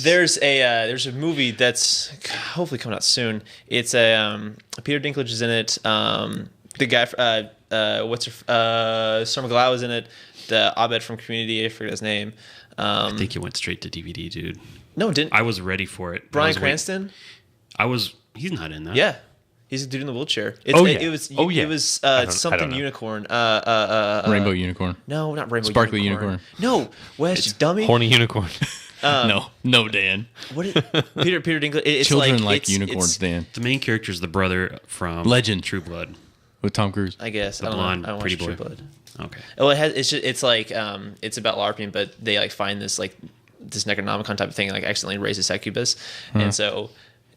There's a movie that's hopefully coming out soon. It's Peter Dinklage is in it. The guy, Summer Glau is in it. The Abed from Community, I forget his name. I think it went straight to DVD, dude. No, it didn't. I was ready for it. Bryan Cranston? He's not in that. Yeah. He's a dude in the wheelchair. It was something unicorn. Rainbow unicorn. No, not rainbow. Sparkly unicorn. No, Wes, dummy. Horny unicorn. No, Dan. Peter Dinklage. It's Children like unicorns, Dan. The main character is the brother from Legend, True Blood, with Tom Cruise. I guess the blonde pretty boy. True Blood. Okay. Well, it's about LARPing, but they like find this Necronomicon type of thing, like accidentally raise a succubus, and so.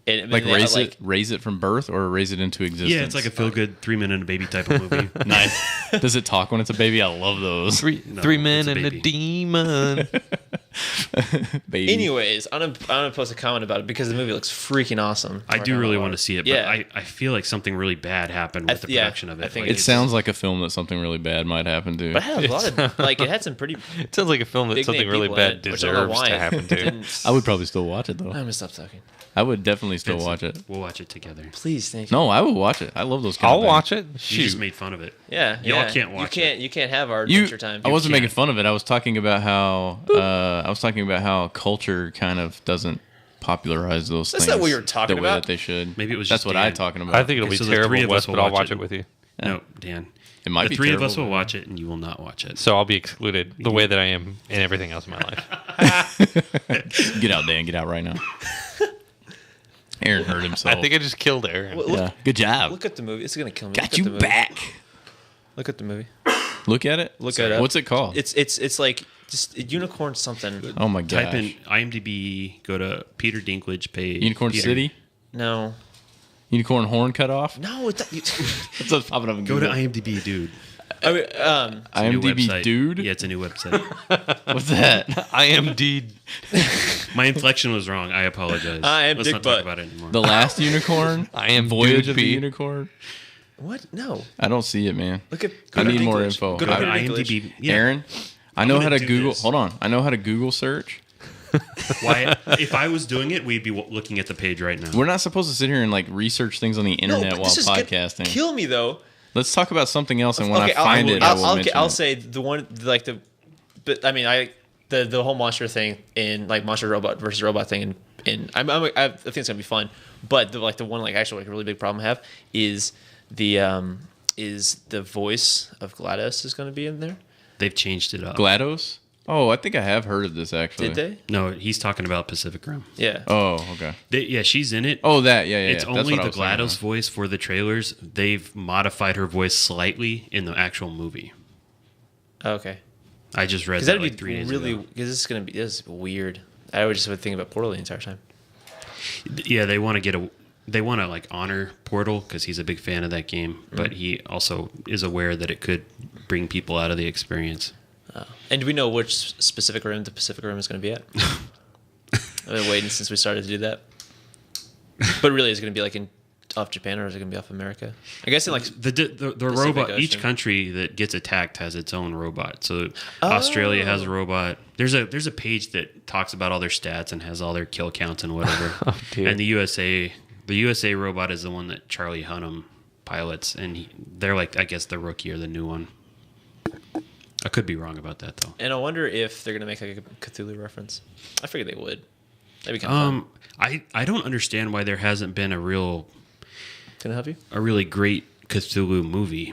Raise it from birth or raise it into existence? Yeah, it's like a feel-good 3 men and a baby type of movie. Nice. Does it talk when it's a baby? I love those. Three men and a demon. Baby. Anyways, I'm gonna post a comment about it because the movie looks freaking awesome. I do really want to see it, but I feel like something really bad happened with the production of it. I think it sounds like a film that something really bad might happen to. But it had a lot of it had some pretty. It sounds like a film that something really bad deserves to happen to. I would probably still watch it though. I'm gonna stop talking. I would definitely still watch it. We'll watch it together. Please, thank you. No, I will watch it. I love those. I'll watch it. You just made fun of it. Yeah, y'all can't watch it. You can't have our adventure time. I wasn't making fun of it. I was talking about how culture kind of doesn't popularize those things. That's not what you were talking the way about. that they should. Maybe it was. That's just what Dan. I'm talking about. I think it'll be terrible, Wes, but I'll watch it with you. No, Dan. It might be the three of us terrible, will watch it, and you will not watch it. So I'll be excluded the way that I am in everything else in my life. Get out, Dan. Get out right now. Aaron hurt himself. I think I just killed Aaron. Yeah. Good job. Look at the movie. It's gonna kill me. Got you back. Look at the movie. Look at it. Look at it. What's it called? It's like just a unicorn something. Oh my gosh. Type in IMDb. Go to Peter Dinklage page. Unicorn City. No. Unicorn horn cut off. No. It's What's popping up? Go to IMDb, dude. I mean, IMDb, dude. Yeah, it's a new website. What's that? IMD. My inflection was wrong. I apologize. I am Let's Dick not Butt. talk about it anymore. The Last Unicorn. I am Voyage Dude of the Pete. Unicorn. what? No. I don't see it, man. Look at. I need more info. Go to Go to Peter Dinklage. IMDb. Yeah. Aaron, I know I'm how gonna to do Google. this. Hold on. I know how to Google search. Why? If I was doing it, we'd be looking at the page right now. We're not supposed to sit here and like research things on the internet while podcasting. Kill me though. Let's talk about something else, and when I find it, I will mention I'll it. say the one but I mean the whole monster thing in like monster robot versus robot thing in I think it's gonna be fun, but the one actually really big problem I have is the voice of GLaDOS is gonna be in there. They've changed it up. GLaDOS. Oh, I think I have heard of this actually. Did they? No, he's talking about Pacific Rim. Yeah. Oh, okay. Yeah, she's in it. Oh, that. Yeah. It's That's only what I the was talking GLaDOS voice for the trailers. They've modified her voice slightly in the actual movie. Okay. I just read Because that that'd like be 3 days really ago. because this is weird. I would just think about Portal the entire time. Yeah, they want to like honor Portal because he's a big fan of that game, but he also is aware that it could bring people out of the experience. And do we know which specific room the Pacific Rim is going to be at? I've been waiting since we started to do that. But really, is it going to be like off Japan or is it going to be off America? I guess in like the robot. Ocean. Each country that gets attacked has its own robot. So Australia has a robot. There's a page that talks about all their stats and has all their kill counts and whatever. Oh, dude. And the USA robot is the one that Charlie Hunnam pilots, and they're like, I guess the rookie or the new one. I could be wrong about that though. And I wonder if they're gonna make like a Cthulhu reference. I figured they would. That'd be kind of fun. I don't understand why there hasn't been a Can I help you? really great Cthulhu movie,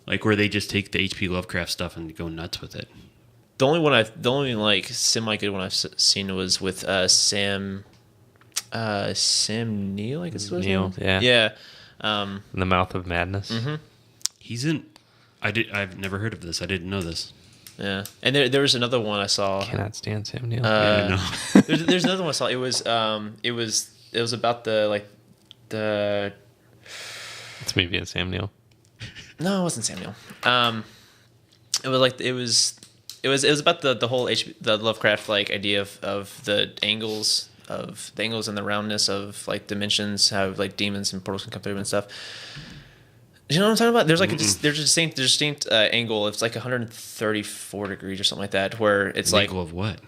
like where they just take the H.P. Lovecraft stuff and go nuts with it. The only like semi good one I've seen was with Sam Neill. I guess it was Neill, yeah. Yeah. In the Mouth of Madness. Mm-hmm. He's in. I've never heard of this. I didn't know this. Yeah, and there was another one I saw. Cannot stand Sam Neill. No. There's another one I saw. It was about the. It's me being Sam Neill. No, it wasn't Samuel. It was about the whole the Lovecraft like idea of the angles and the roundness of like dimensions, how like demons and portals can come through and stuff. You know what I'm talking about? There's like there's a distinct angle. It's like 134 degrees or something like that, where it's like Angle of what?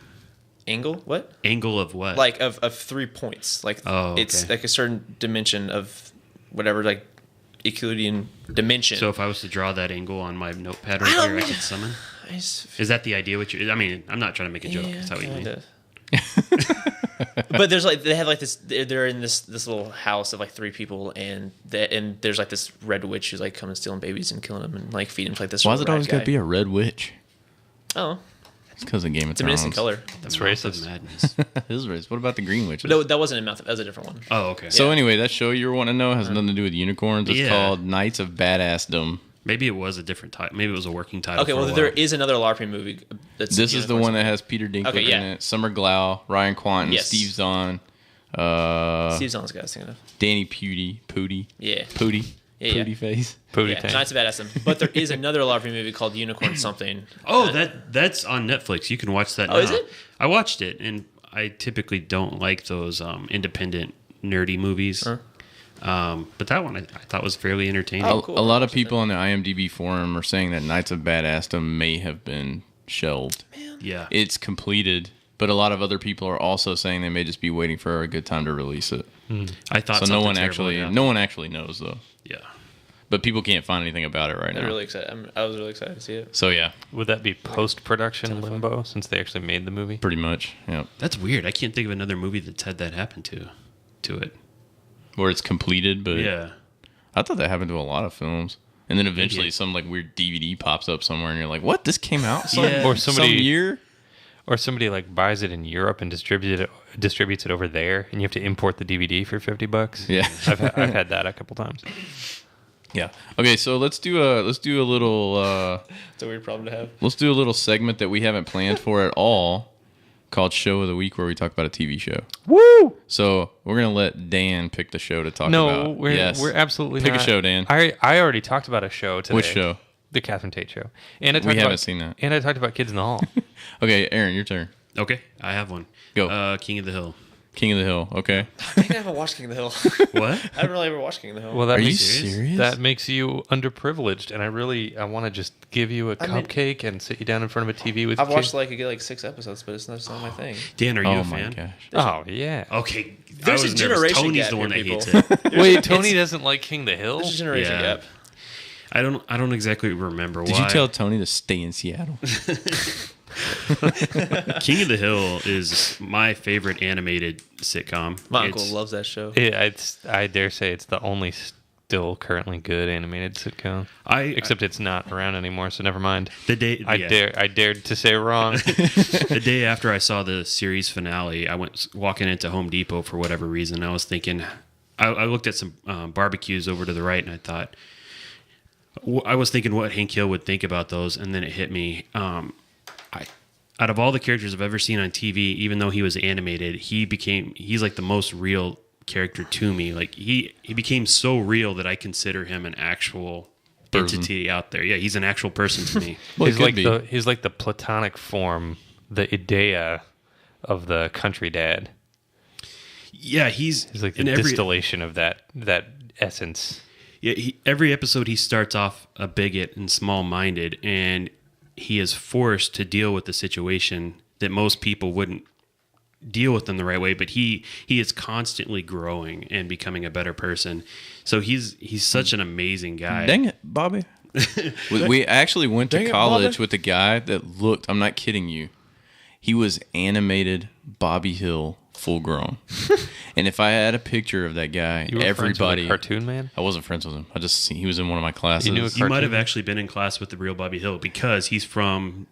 Angle? What? Angle of what? Like of 3 points. Like it's like a certain dimension of whatever like Euclidean dimension. So if I was to draw that angle on my notepad right here, I could summon. Is that the idea? I mean, I'm not trying to make a joke. Yeah, That's how we mean. But there's like they have like this. They're in this little house of like 3 people, and there's like this red witch who's like coming stealing babies and killing them and like feeding to like this. Why is it always guy. got to be a red witch? Oh, It's because of Game of it's a Thrones. menacing color. That's Mouth of racist. Madness. It is racist. What about the green witch? But no, that wasn't in Mouth. That was a different one. Oh, okay. So anyway, that show you were wanting to know has nothing to do with unicorns. It's Yeah. called Knights of Badassdom. Maybe it was a different title. Maybe it was a working title. Okay, for a well while. there is another LARPing movie. That's This is the one that has Peter Dinklage Okay, yeah. in it, Summer Glau, Ryan Quanten, Yes. Steve Zahn, Steve Zahn's guy I was thinking of. Danny Pudi. Yeah. Pooty. Yeah, yeah. Pooty face. Pootie Yeah, Tang. Knights of Badassdom. But there is another LARPing movie called Unicorn something. Oh, that's on Netflix. You can watch that now. Oh, is it? I watched it, and I typically don't like those independent nerdy movies. But that one I thought was fairly entertaining. Oh, cool. A lot of people on the IMDb forum are saying that Knights of Badassdom may have been shelved. Yeah. It's completed, but a lot of other people are also saying they may just be waiting for a good time to release it. I thought So no one something terrible no one actually knows though. Yeah. But people can't find anything about it right I'm now. really excited. I was really excited to see it. So yeah, Would that be post-production limbo since they actually made the movie? pretty much. Yeah. That's weird. I can't think of another movie that's had that happen to it. Where it's completed, but Yeah. I thought that happened to a lot of films. And then eventually Yeah. some like weird DVD pops up somewhere and you're like, what? This came out Yeah. Or some somebody year? Or somebody like buys it in Europe and distributes it over there, and you have to import the DVD for $50. Yeah. I've had that a couple times. Yeah. Okay, so let's do a little It's a weird problem to have. let's do a little segment that we haven't planned for at all called Show of the Week, where we talk about a TV show. Woo! So we're gonna let Dan pick the show to talk No, about. we're absolutely Pick not. a show, Dan. I already talked about a show today. Which show? The Catherine Tate show. And I talked We about, haven't seen that. And I talked about Kids in the Hall. Okay, Aaron, your turn. Okay, I have one. Go. King of the Hill. King of the Hill. Okay. I think I haven't watched King of the Hill. What? I haven't really ever watched King of the Hill. Well, that Are you makes serious? that makes you underprivileged, and I want to just give you a I mean- cupcake and sit you down in front of a TV with. I've kids. watched like a good 6 episodes, but it's not my thing. Dan, are you Oh a my fan? gosh. Oh yeah. Okay. There's I a was nervous. generation Tony's gap the one that here, hates people. it. Wait, Tony doesn't like King the Hill. There's a generation Yeah. gap. I don't exactly remember Did why. you tell Tony to stay in Seattle? King of the Hill is my favorite animated sitcom. My uncle It's- loves that show. I dare say it's the only still currently good animated sitcom. I Except it's not around anymore, so never mind. the day I dared to say wrong. the day after I saw the series finale, I went walking into Home Depot for whatever reason. I was thinking, I looked at some barbecues over to the right, and I thought, I was thinking what Hank Hill would think about those, and then it hit me. Out of all the characters I've ever seen on TV, even though he was animated, he's like the most real character to me. Like he became so real that I consider him an actual entity out there. Yeah, he's an actual person to me. Well, it he's could like be. he's like the platonic form, the idea of the country dad. Yeah, he's He's like the in every distillation of that essence. Yeah, every episode he starts off a bigot and small-minded, and he is forced to deal with the situation that most people wouldn't deal with them the right way, but he is constantly growing and becoming a better person. So he's such an amazing guy. Dang it, Bobby. We actually went to college with a guy that looked, I'm not kidding you, he was animated Bobby Hill full grown. And if I had a picture of that guy, You were everybody friends with a cartoon man? I wasn't friends with him. He was in one of my classes. You knew a You might have cartoon? actually been in class with the real Bobby Hill because he's from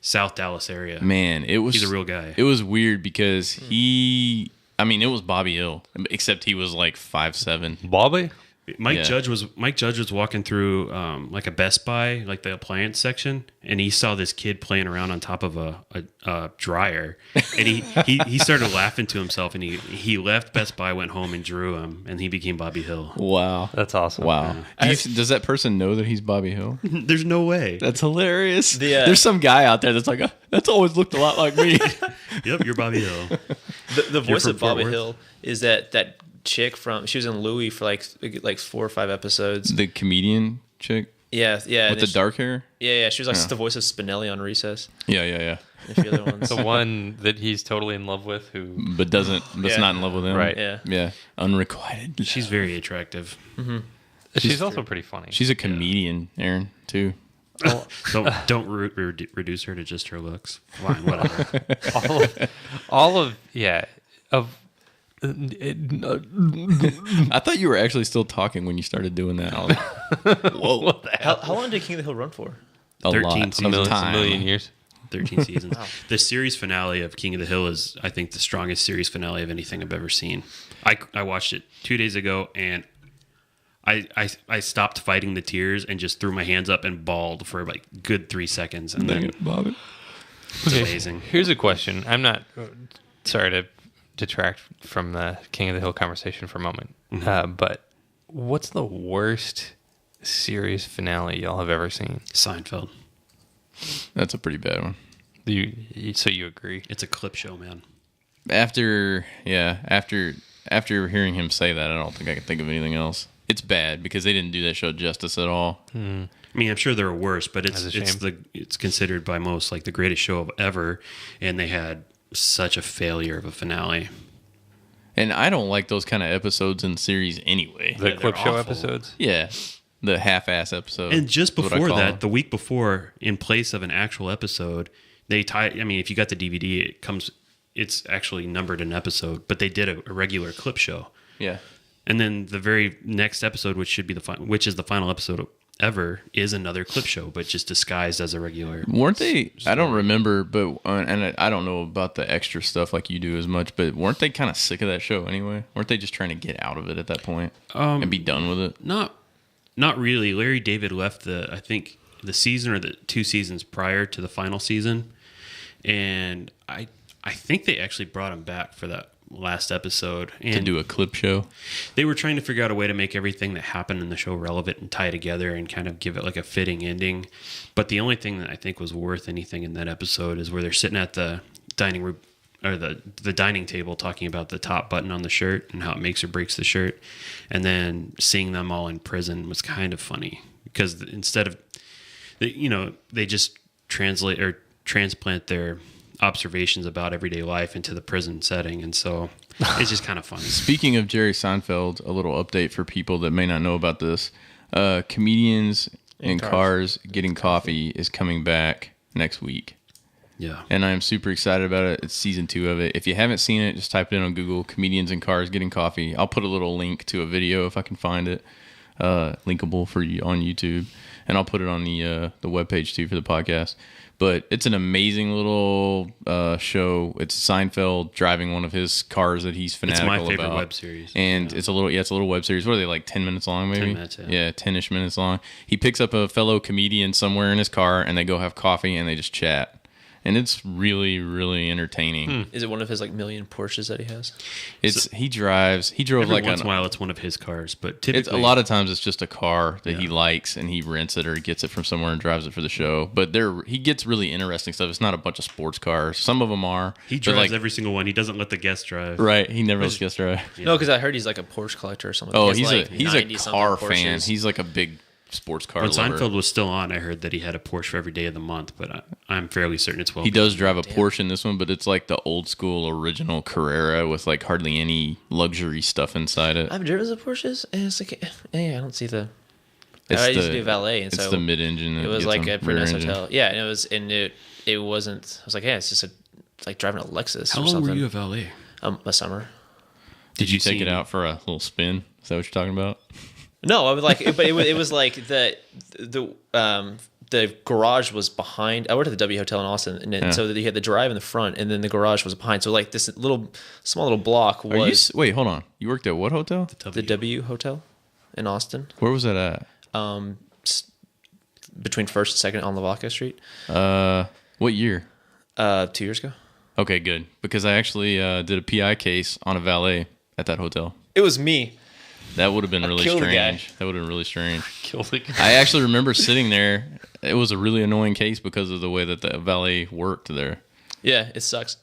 South Dallas area. Man, he's a real guy. It was weird because it was Bobby Hill, except he was like 5'7". Bobby? Mike Yeah. Judge was walking through like a Best Buy, like the appliance section, and he saw this kid playing around on top of a dryer, and he started laughing to himself, and he left Best Buy, went home, and drew him, and he became Bobby Hill. Wow. That's awesome. Wow. Does that person know that he's Bobby Hill? There's no way. That's hilarious. There's some guy out there that's like, that's always looked a lot like me. Yep, you're Bobby Hill. The voice from of Bobby Fort Worth? Hill is that chick she was in Louis for like 4 or 5 episodes. The comedian chick Yeah. with the dark hair? Yeah. She was like the voice of Spinelli on Recess. Yeah. And a few other ones. The one that he's totally in love with who... But that's not in love with him. Right. Yeah. Yeah. Unrequited. She's very attractive. She's also pretty funny. She's a comedian, Aaron, too. Don't reduce her to just her looks. Fine, whatever. I thought you were actually still talking when you started doing that. I was like, whoa. How long did King of the Hill run for? A 13 lot seasons. of a time. million years. 13 seasons. The series finale of King of the Hill is, I think, the strongest series finale of anything I've ever seen. I watched it 2 days ago, and I stopped fighting the tears and just threw my hands up and bawled for like good 3 seconds, and then Bobby. it's amazing. Here's a question. I'm not sorry to detract from the King of the Hill conversation for a moment, but what's the worst series finale y'all have ever seen? Seinfeld. That's a pretty bad one. So you agree? It's a clip show, man. After hearing him say that, I don't think I can think of anything else. It's bad because they didn't do that show justice at all. I mean, I'm sure there are worse, but it's considered by most like the greatest show ever, and they had such a failure of a finale. And I don't like those kind of episodes in series anyway. The clip show awful. episodes? Yeah. The half-ass episode. And just is what I before call that, them. the week before, in place of an actual episode, they tie. I mean, if you got the DVD, it's actually numbered an episode, but they did a regular clip show. Yeah. And then the very next episode, which is the final episode ever, is another clip show, but just disguised as a regular. Weren't they? I don't remember, but and I don't know about the extra stuff like you do as much. But weren't they kind of sick of that show anyway? Weren't they just trying to get out of it at that point and be done with it? Not really. Larry David left I think the season or the 2 seasons prior to the final season, and I think they actually brought him back for that last episode and To do a clip show. they were trying to figure out a way to make everything that happened in the show relevant and tie together and kind of give it like a fitting ending. But the only thing that I think was worth anything in that episode is where they're sitting at the dining room or the dining table talking about the top button on the shirt and how it makes or breaks the shirt, and then seeing them all in prison was kind of funny because instead of they just transplant their observations about everyday life into the prison setting, and so it's just kind of funny. Speaking of Jerry Seinfeld, a little update for people that may not know about this. Comedians in Cars Getting Coffee is coming back next week. Yeah. And I'm super excited about it. It's season 2 of it. If you haven't seen it, just type it in on Google, Comedians in Cars Getting Coffee. I'll put a little link to a video if I can find it, linkable for you on YouTube. And I'll put it on the webpage too for the podcast. But it's an amazing little show. It's Seinfeld driving one of his cars that he's fanatical about. It's my favorite web series. And it's a little web series. What are they, like 10 minutes long maybe? 10 minutes, yeah. Yeah, 10-ish minutes long. He picks up a fellow comedian somewhere in his car and they go have coffee and they just chat. And it's really, really entertaining. Is it one of his like million Porsches that he has? He drove Every like once in a while, it's one of his cars, but typically it's a lot of times it's just a car that he likes and he rents it or gets it from somewhere and drives it for the show. But he gets really interesting stuff. It's not a bunch of sports cars. Some of them are. he drives every single one. He doesn't let the guests drive. Right. He never lets guest drive. No, because I heard he's like a Porsche collector or something. Oh, He has, he's a car fan. Porsches. He's like a big sports car When lover. Seinfeld was still on, I heard that he had a Porsche for every day of the month, but I'm fairly certain it's well. He does drive a Porsche in this one, but it's like the old school original Carrera with like hardly any luxury stuff inside it. I've driven some Porsches, and it's like, I don't see the. It's I used to do valet, and it's so the mid-engine. it was like a pretty nice hotel. Yeah, and it wasn't. I was like, yeah, it's just it's like driving a Lexus. How or long something. were you at Valet? A summer. Did you take see it out for a little spin? Is that what you're talking about? No, I was like, but it was like the garage was behind. I worked at the W Hotel in Austin, and so you had the drive in the front, and then the garage was behind. So like this small little block was. Wait, hold on. You worked at what hotel? The W Hotel in Austin, Where was that at? between First and 2nd on Lavaca Street. What year? 2 years ago. Okay, good. Because I actually did a PI case on a valet at that hotel. It was me. That would have been really killed the guy. strange. That would have been really strange. Killed the I actually remember sitting there. It was a really annoying case because of the way that the valet worked there. Yeah, it sucks.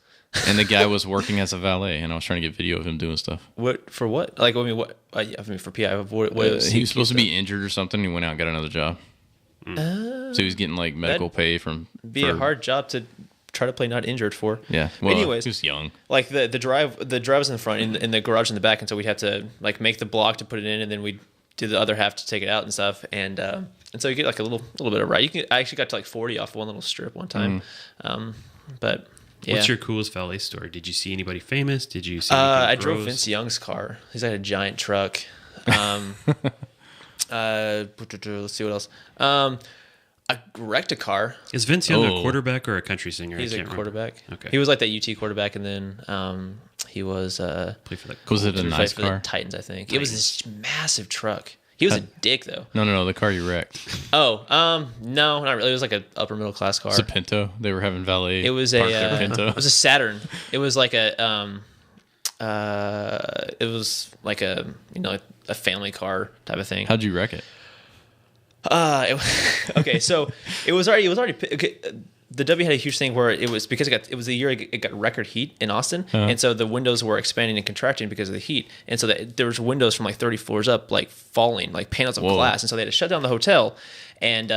And the guy was working as a valet, and I was trying to get video of him doing stuff. What for? What? Like, I mean, what? I mean, for PI, what was He was supposed to be injured or something. He went out and got another job. So he was getting like medical pay from. A hard job to try to play not injured for. Yeah. Well, anyways, he was young. like the drive was in the front and the garage in the back, and so we'd have to like make the block to put it in, and then we'd do the other half to take it out and stuff, and so you get like a little bit of ride. I actually got to like 40 off one little strip one time, but yeah. What's your coolest valet story? Did you see anybody famous? Did you see? I drove Vince Young's car. He's got a giant truck. Let's see what else. I wrecked a car. Is Vince Young a quarterback or a country singer? He's I a can't quarterback. Remember. Okay. He was like that UT quarterback, and then he was Play for the Was it a nice for the car? Titans, I think. It was this massive truck. He was a dick though. No, the car you wrecked. Oh, no, not really. It was like an upper middle class car. It's a Pinto. They were having valet. It was park their Pinto. it was a Saturn. It was like a it was like a a family car type of thing. How'd you wreck it? Okay, so it was already okay. The W had a huge thing where it was because it was the year it got record heat in Austin, and so the windows were expanding and contracting because of the heat, and so there was windows from like 30 floors up like falling, like panels of glass, and so they had to shut down the hotel, and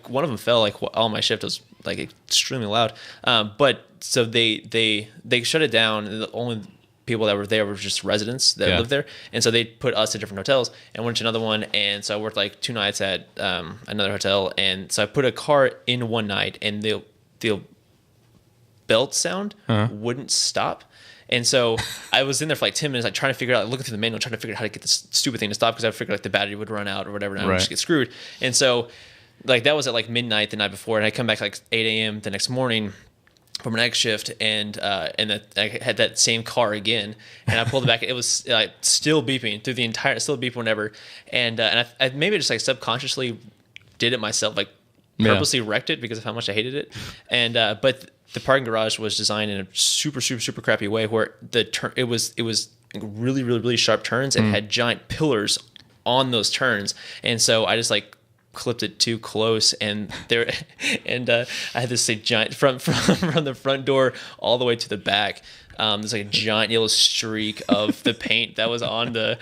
one of them fell like all my shift was like extremely loud, but so they shut it down, and the only people that were there were just residents that lived there, and so they put us at different hotels and went to another one, and so I worked like 2 nights at another hotel, and so I put a car in one night, and the belt sound wouldn't stop, and so I was in there for like 10 minutes, like trying to figure out, looking through the manual, trying to figure out how to get this stupid thing to stop, because I figured like the battery would run out or whatever, and I would just get screwed, and so like that was at like midnight the night before, and I come back like 8 a.m. the next morning from my next shift, and I had that same car again, and I pulled it back. It was still beeping through the entire, still beeping whenever, and I maybe just like subconsciously did it myself, like purposely wrecked it because of how much I hated it, and but the parking garage was designed in a super crappy way where it was really sharp turns and had giant pillars on those turns, and so I just like clipped it too close, and I had this giant from the front door all the way to the back. There's like a giant yellow streak of the paint that was on the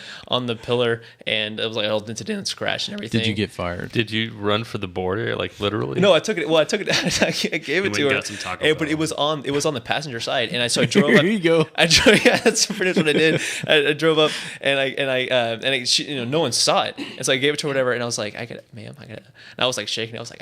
pillar, and it was like all dented in and scratched and everything. Did you get fired? Did you run for the border, like literally? No, I took it. Well, I took it. I gave it to her. Got some Taco Bell. But it was on the passenger side, and I drove up. Here you go. I drove. Yeah, that's pretty much what I did. I drove up, and she, no one saw it, and so I gave it to her, whatever. And I was like, ma'am, and I was like shaking. I was like,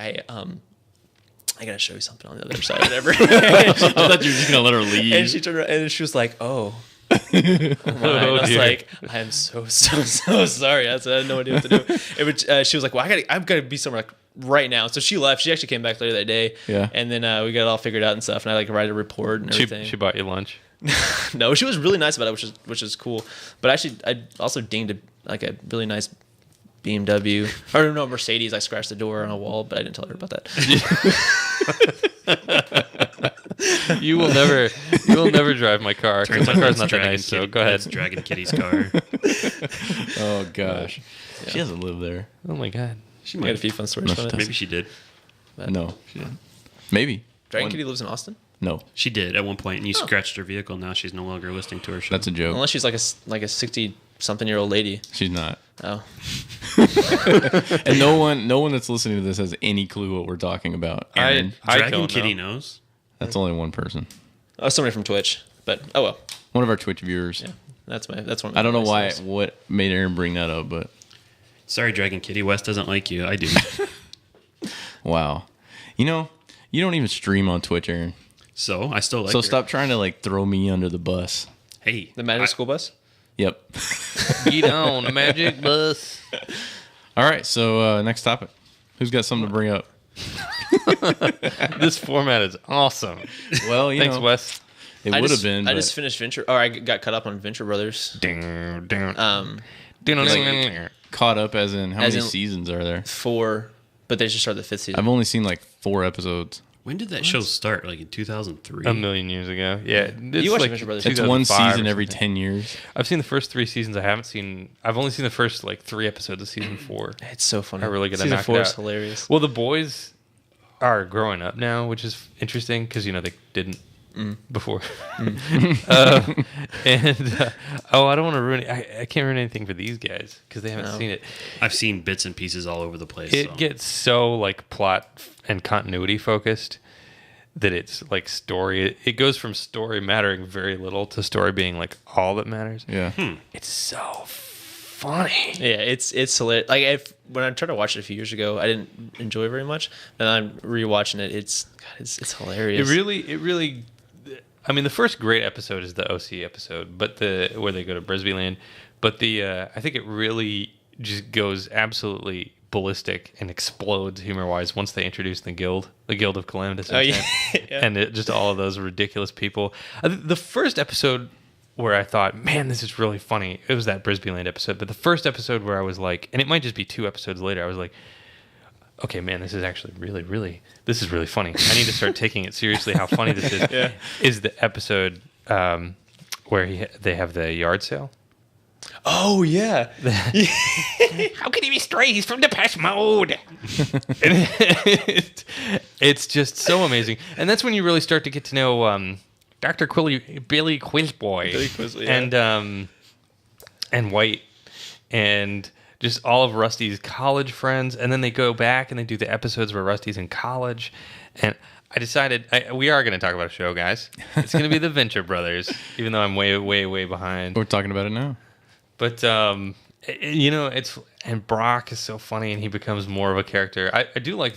I gotta show you something on the other side, whatever. I thought you were just gonna let her leave. And she turned around and she was like, "Oh." I was like, "I am so sorry." I had no idea what to do. She was like, "Well, I've got to be somewhere like right now." So she left. She actually came back later that day. Yeah. And then we got it all figured out and stuff. And I like write a report and everything. She bought you lunch. No, she was really nice about it, which is cool. But actually, I also dinged a really nice BMW, or no, Mercedes. I scratched the door on a wall, but I didn't tell her about that. You will never drive my car because my car's not that nice. So go ahead. That's Dragon Kitty's car. Oh gosh, she doesn't live there. Oh my god, she might have a few fun stories from it. Maybe she did. No, she didn't. Maybe. Dragon Kitty lives in Austin. No, she did at one point, and you scratched her vehicle. Now she's no longer listening to her show. That's a joke. Unless she's like a 60-something-year-old lady. She's not. Oh. And no one that's listening to this has any clue what we're talking about. Aaron, I Dragon don't Kitty know. knows. that's only one person. Oh, somebody from Twitch, but oh well. One of our Twitch viewers. Yeah, that's one. Of my I don't know why sources. what made Aaron bring that up, but Sorry, Dragon Kitty. Wes doesn't like you. I do. wow. You don't even stream on Twitch, Aaron. So I still like. So her. stop trying to like throw me under the bus. Hey, The Magic School Bus. Yep. Get on the magic bus. All right. So next topic. Who's got something to bring up? This format is awesome. Well, Thanks, Wes. it would have been. I but just finished Venture. Or I got caught up on Venture Brothers. caught up as in how As many in- seasons are there? 4, but they just started the 5th season. I've only seen like 4 episodes. when did that show start? Like in 2003. A million years ago. Yeah. You watched Venture Brothers. It's one 2005 or season every something. 10 years. I've seen the first 3 seasons. I've only seen the first like 3 episodes of season 4. It's so funny. I really gotta Season knock it 4 is out. hilarious. Well, the boys are growing up now, which is interesting because they didn't before. I don't want to ruin it. I can't ruin anything for these guys because they haven't No. seen it. I've seen bits and pieces all over the place. It so. gets so like plot and continuity focused that it's like story. It goes from story mattering very little to story being like all that matters. Yeah. It's so funny. Yeah, it's hilarious. Like when I tried to watch it a few years ago, I didn't enjoy it very much. And I'm rewatching it. It's hilarious. It really. I mean, the first great episode is the OC episode, but where they go to Brisbane Land. But I think it really just goes absolutely ballistic and explodes humor-wise once they introduce the Guild of Calamitous Intent, Yeah. and just all of those ridiculous people. The first episode where I thought, man, this is really funny, it was that Brisbane Land episode. But the first episode where I was like, and it might just be 2 episodes later, I was like, okay, man, this is actually really funny. I need to start taking it seriously. How funny this is. Yeah. Is the episode where they have the yard sale? Oh yeah. How can he be straight? He's from Depeche Mode. It's just so amazing, and that's when you really start to get to know Dr. Billy Quizboy, Billy Quizboy, yeah. and White, and just all of Rusty's college friends. And then they go back and they do the episodes where Rusty's in college. And I decided we are going to talk about a show, guys. It's going to be the Venture Brothers, even though I'm way behind. We're talking about it now. But and Brock is so funny, and he becomes more of a character. I do like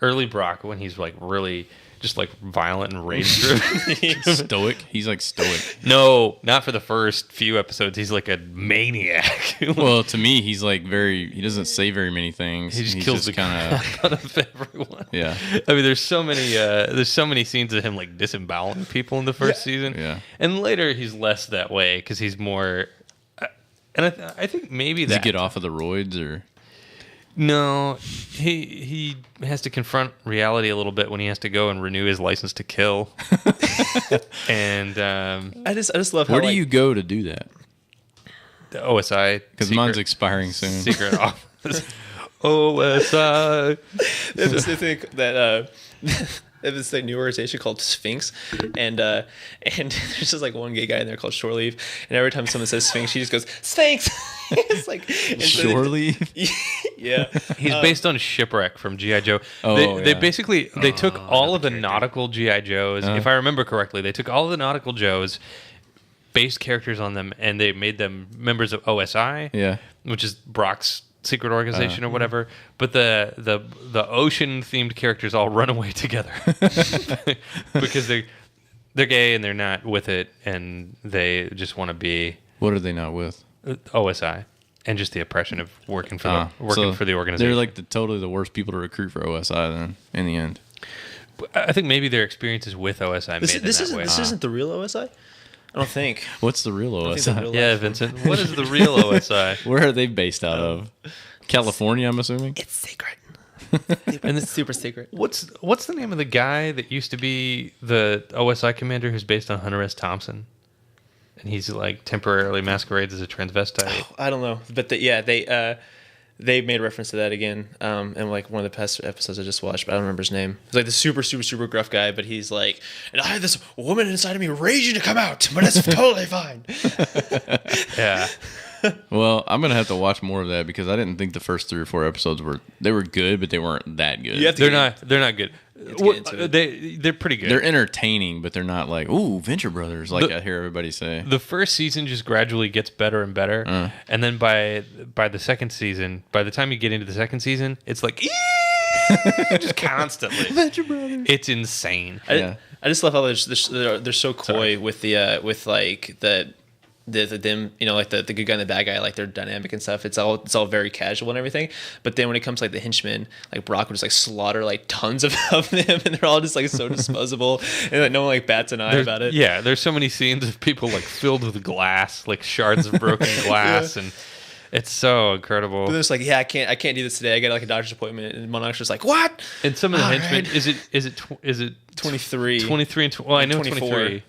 early Brock, when he's like really just like violent and rage driven. Stoic. He's like stoic. No, not for the first few episodes. He's like a maniac. Well, to me, he's like he doesn't say very many things. He just He's kills the kind of. crap out of everyone. Yeah. I mean, there's so many scenes of him like disemboweling people in the first season. Yeah. And later he's less that way because he's more. And I think maybe Does he that get off of the roids or? No, he has to confront reality a little bit when he has to go and renew his license to kill. And I just love how Where do you go to do that? the OSI, Because mine's expiring soon. secret office. OSI. They have this thing that they have this new organization called Sphinx, and there's just like one gay guy in there called Shore Leave, and every time someone says Sphinx, he just goes Sphinx. It's like Shore Leave? Yeah, He's based on Shipwreck from G.I. Joe. Oh, They yeah. basically took all of the nautical G.I. Joes. If I remember correctly, they took all of the nautical Joes, based characters on them, and they made them members of OSI. Yeah. Which is Brock's secret organization or whatever. But the ocean themed characters all run away together because they're gay and they're not with it, and they just want to be What are they not with? OSI and just the oppression of working for the organization. They're like totally the worst people to recruit for OSI then, in the end. I think maybe their experiences with OSI made them that way. This isn't the real OSI. I don't think. What's the real I think the OSI? real Yeah, life- Vincent. What is the real OSI? Where are they based out of? California, I'm assuming? It's secret. And It's super secret. What's the name of the guy that used to be the OSI commander who's based on Hunter S. Thompson? And he's like temporarily masquerades as a transvestite. I don't know, but they made reference to that again in like one of the past episodes I just watched, but I don't remember his name. It's like the super gruff guy, but he's like, and I have this woman inside of me raging to come out, but it's totally fine. Yeah. Well, I'm gonna have to watch more of that because I didn't think the first 3 or 4 episodes were good, but they weren't that good. They're not good. into it. They're pretty good. They're entertaining, but they're not like, ooh, Venture Brothers, like I hear everybody say. The first season just gradually gets better and better, and then by the second season, by the time you get into the second season, it's like just constantly. Venture Brothers. It's insane. I just love how they're so coy with the with like the them, you know, like the good guy and the bad guy, like their dynamic and stuff. It's all very casual and everything. But then when it comes to like the henchmen, like Brock would just like slaughter like tons of them, and they're all just like so disposable, and like no one like bats an eye about it. Yeah, there's so many scenes of people like filled with glass, like shards of broken glass, and it's so incredible. But it's like, yeah, I can't do this today. I got like a doctor's appointment, and Monarch's just like, what? And some of the henchmen, right. is it 23, 23 and well, I know 24. 23.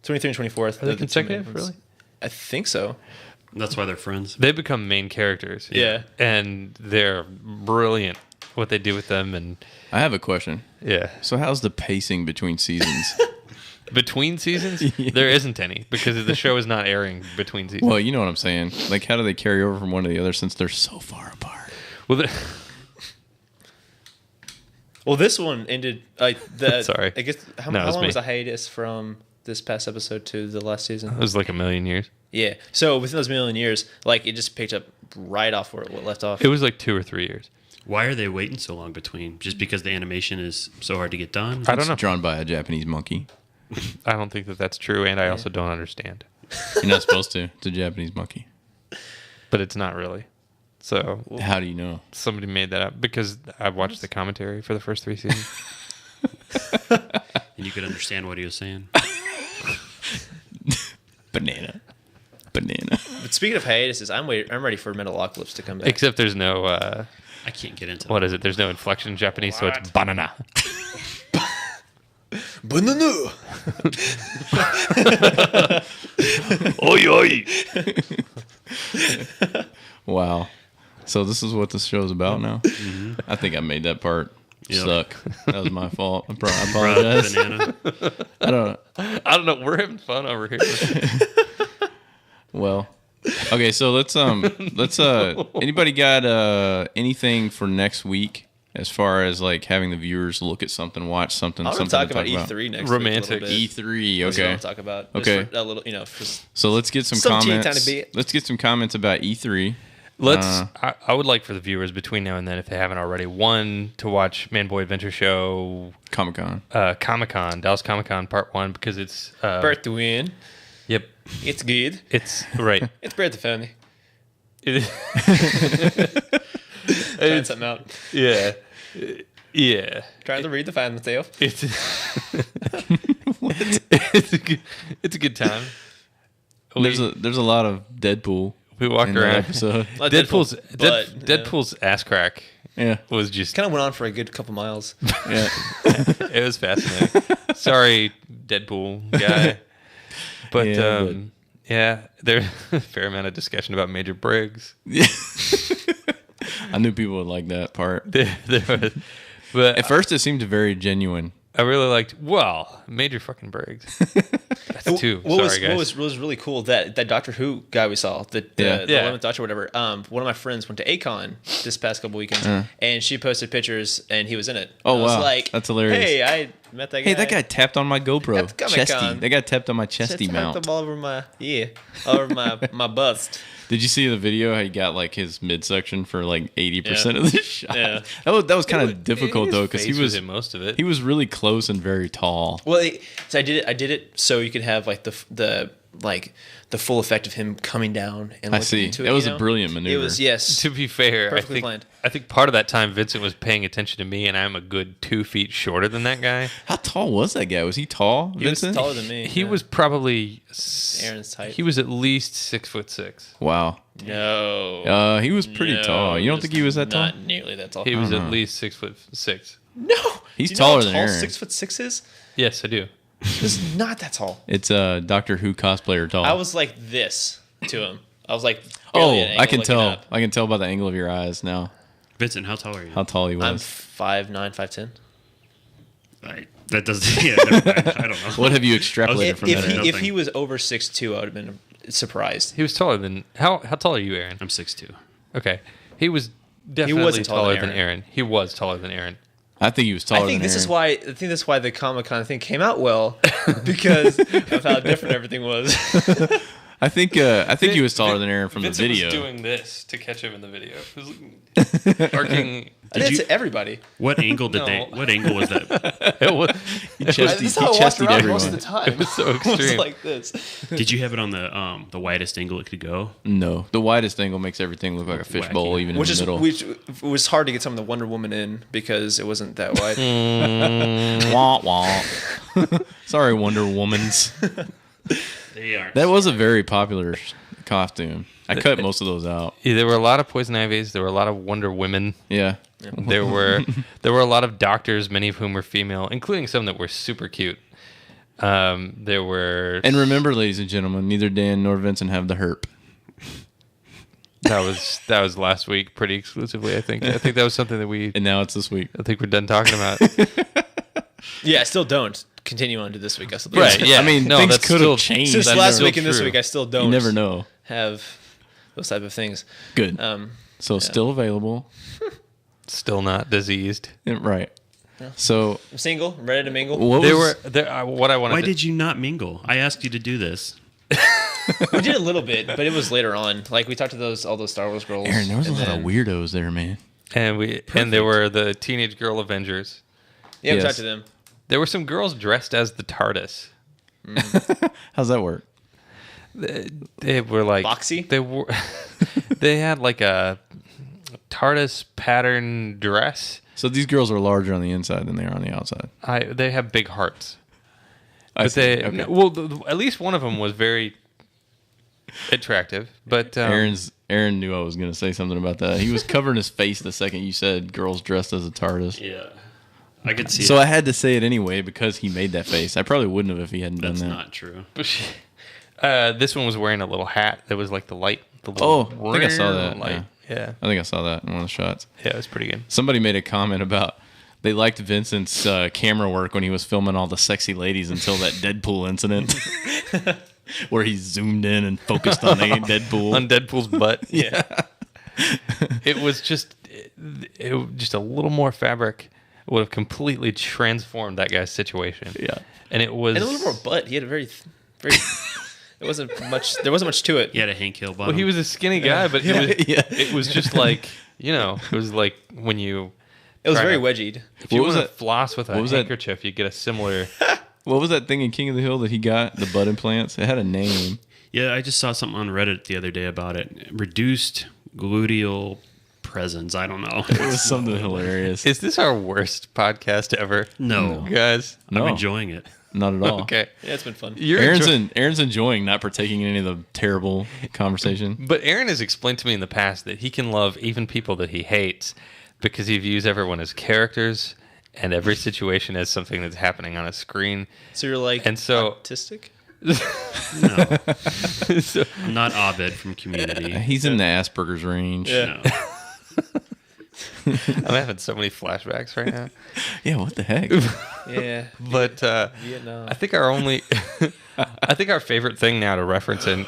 23 and 24. Are they consecutive, really? I think so. That's why they're friends. They become main characters. Yeah. And they're brilliant what they do with them. And I have a question. yeah. So how's the pacing between seasons? Between seasons, there isn't any because the show is not airing between seasons. Well, you know what I'm saying. Like, how do they carry over from one to the other since they're so far apart? Well, Well, this one ended like the. Sorry. I guess how No, it was long me. was the hiatus from this past episode to the last season? it was like a million years. Yeah. So within those million years, like it just picked up right off where it left off. It was like 2 or 3 years. Why are they waiting so long between? Just because the animation is so hard to get done? I don't know. It's drawn by a Japanese monkey. I don't think that that's true, and I also don't understand. You're not supposed to. It's a Japanese monkey. But it's not really. So How do you know? somebody made that up because I watched the commentary for the first 3 seasons. And you could understand what he was saying. Banana. But speaking of hiatuses, I'm ready for Metalocalypse to come back. Except there's no I can't get into what is it? There's no inflection in Japanese, so it's banana. Banana. Oi oi. Wow. So this is what this show's about now? Mm-hmm. I think I made that part Yep. suck. That was my fault. I Brought up apologize. banana. I don't I don't know. We're having fun over here. Well, okay, so let's anybody got anything for next week as far as like having the viewers look at something, watch something, I'm going to something talk to about E3 next Romantic. week. E3, That's what okay. I'll talk about. Okay. Just for a little, you know, just So let's get some Some teeny comments. tiny bit. Let's get some comments about E3. Let's. I would like for the viewers between now and then, if they haven't already, one to watch Man Boy Adventure Show, Comic-Con. Comic-Con, Dallas Comic-Con Part 1, because it's birth to win. Yep, It's good. it's right. It's birth to family. It- Trying something out. yeah, yeah. Trying to read the fan myself. It's it's a good time. There's a lot of Deadpool We walk in that around. episode. Like Deadpool's but, Deadpool's ass crack Yeah. was just kind of went on for a good couple miles. Yeah. it was fascinating. Sorry, Deadpool guy. But Yeah, yeah, there's a fair amount of discussion about Major Briggs. I knew people would like that part. There was, but At first, it seemed very genuine. I really liked. Well, Major fucking Briggs. That's two. What Sorry, guys. was really cool that Doctor Who guy we saw, the Yeah. 11th Doctor, or whatever. One of my friends went to Acon this past couple weekends, and she posted pictures, and he was in it. Oh, And I was wow. like, That's hilarious. Hey, I met that guy. Hey, that guy tapped on my GoPro. At the Comic-Con. Chesty. That guy tapped on my chesty Tapped mount. them all over my all over my bust. Did you see the video? How he got like his midsection for like 80% of the shot. Yeah. That was kind of difficult though because he Face was in most of it. he was really close and very tall. Well, so I did it so you could have like the full effect of him coming down and I looking see. into it. That was you a know? brilliant maneuver. It was, yes. To be fair, Perfectly planned. I think part of that time Vincent was paying attention to me, and I'm a good 2 feet shorter than that guy. How tall was that guy? Was he tall? He was Vincent? taller than me. He yeah. was probably Aaron's height. He was at least 6'6". Wow. No. He was pretty No, tall. You don't think he was that tall? Not nearly that tall. He was at least 6'6". No. He's Do you taller know than how tall Aaron. 6'6" is? Yes, I do. He's not that tall. It's Doctor Who cosplayer tall. I was like this to him. I was like, oh, barely at an I angle can looking tell. up. I can tell by the angle of your eyes now Vincent, how tall are you? how tall he I'm was. 5'9", 5'10". That doesn't. Yeah, never mind. I don't know. What have you extrapolated If from If that? he, Nothing. if he was over 6'2", I would have been surprised. He was taller than how tall are you, Aaron? I'm 6'2". Okay, he was definitely wasn't taller than Aaron. He was taller than Aaron. I think he was taller. I think than this Aaron. is why the Comic-Con thing came out well because of how different everything was. I think he was taller than Aaron from Vincent the video. was doing this to catch him in the video. He was arcing. I did to everybody. What angle did they? What angle was that? It was, This is how I walked around most of the time. It was so It was extreme. like this. Did you have it on the widest angle it could go? No, the widest angle makes everything look like a fishbowl, Wacky. even Which in is the middle. which it was hard to get some of the Wonder Woman in because it wasn't that wide. Wah, wah. Sorry, Wonder Womans. They are. That was a very popular costume. I cut most of those out. Yeah, there were a lot of Poison Ivies. There were a lot of Wonder Women. Yeah. There were a lot of doctors, many of whom were female, including some that were super cute. There were, And remember, ladies and gentlemen, neither Dan nor Vincent have the herp. that was last week pretty exclusively. I think that was something that And now it's this week. I think we're done talking about. Yeah, I still don't continue on to this week. I still don't. Right? Yeah. I mean, no, things that's could still have changed. Since That's last still week and this true. week, I still don't. You never know. Have those type of things. Good. So still available. Still not diseased. Right. So I'm single. I'm ready to mingle. what There was, were there. What I wanted. Why to, did you not mingle? I asked you to do this. We did a little bit, but it was later on. Like we talked to all those Star Wars girls. Aaron, there was a and lot of then- weirdos there, man. and there were the teenage girl Avengers. Yeah, we Yes. talked to them. There were some girls dressed as the TARDIS. How's that work? They were like Boxy? They were. They had like a TARDIS pattern dress. So these girls are larger on the inside than they are on the outside. They have big hearts. I But see. they Okay. well, at least one of them was very attractive. But Aaron knew I was going to say something about that. He was covering his face the second you said girls dressed as a TARDIS. Yeah, I could see. So it. I had to say it anyway because he made that face. I probably wouldn't have if he hadn't That's done that. not true. this one was wearing a little hat that was like the light. The Oh, little I think I saw that, light. Yeah, I think I saw that in one of the shots. yeah, it was pretty good. Somebody made a comment about they liked Vincent's camera work when he was filming all the sexy ladies until that Deadpool incident where he zoomed in and focused on the Deadpool. On Deadpool's butt. Yeah, it was just a little more fabric would have completely transformed that guy's situation. Yeah. And it was And a little more butt. He had a very. There wasn't much to it. He had a Hank Hill bottom. well, he was a skinny guy, but it was just like it was like when you. It was try very to- wedgied. If you What was want to that- floss with a what was that- handkerchief, you get a similar. What was that thing in King of the Hill that he got? The butt implants? It had a name. Yeah, I just saw something on Reddit the other day about it. Reduced gluteal presence. I don't know. It was something hilarious. Is this our worst podcast ever? No. Guys. No, I'm enjoying it. not at all. Okay. Yeah, it's been fun. You're Aaron's enjoying not partaking in any of the terrible conversation. But Aaron has explained to me in the past that he can love even people that he hates because he views everyone as characters and every situation as something that's happening on a screen. So you're like And so- autistic? No. So- I'm not Abed from Community. He's in the Asperger's range. Yeah. No. I'm having so many flashbacks right now. Yeah, what the heck? Yeah. But Vietnam. I think our favorite thing now to reference and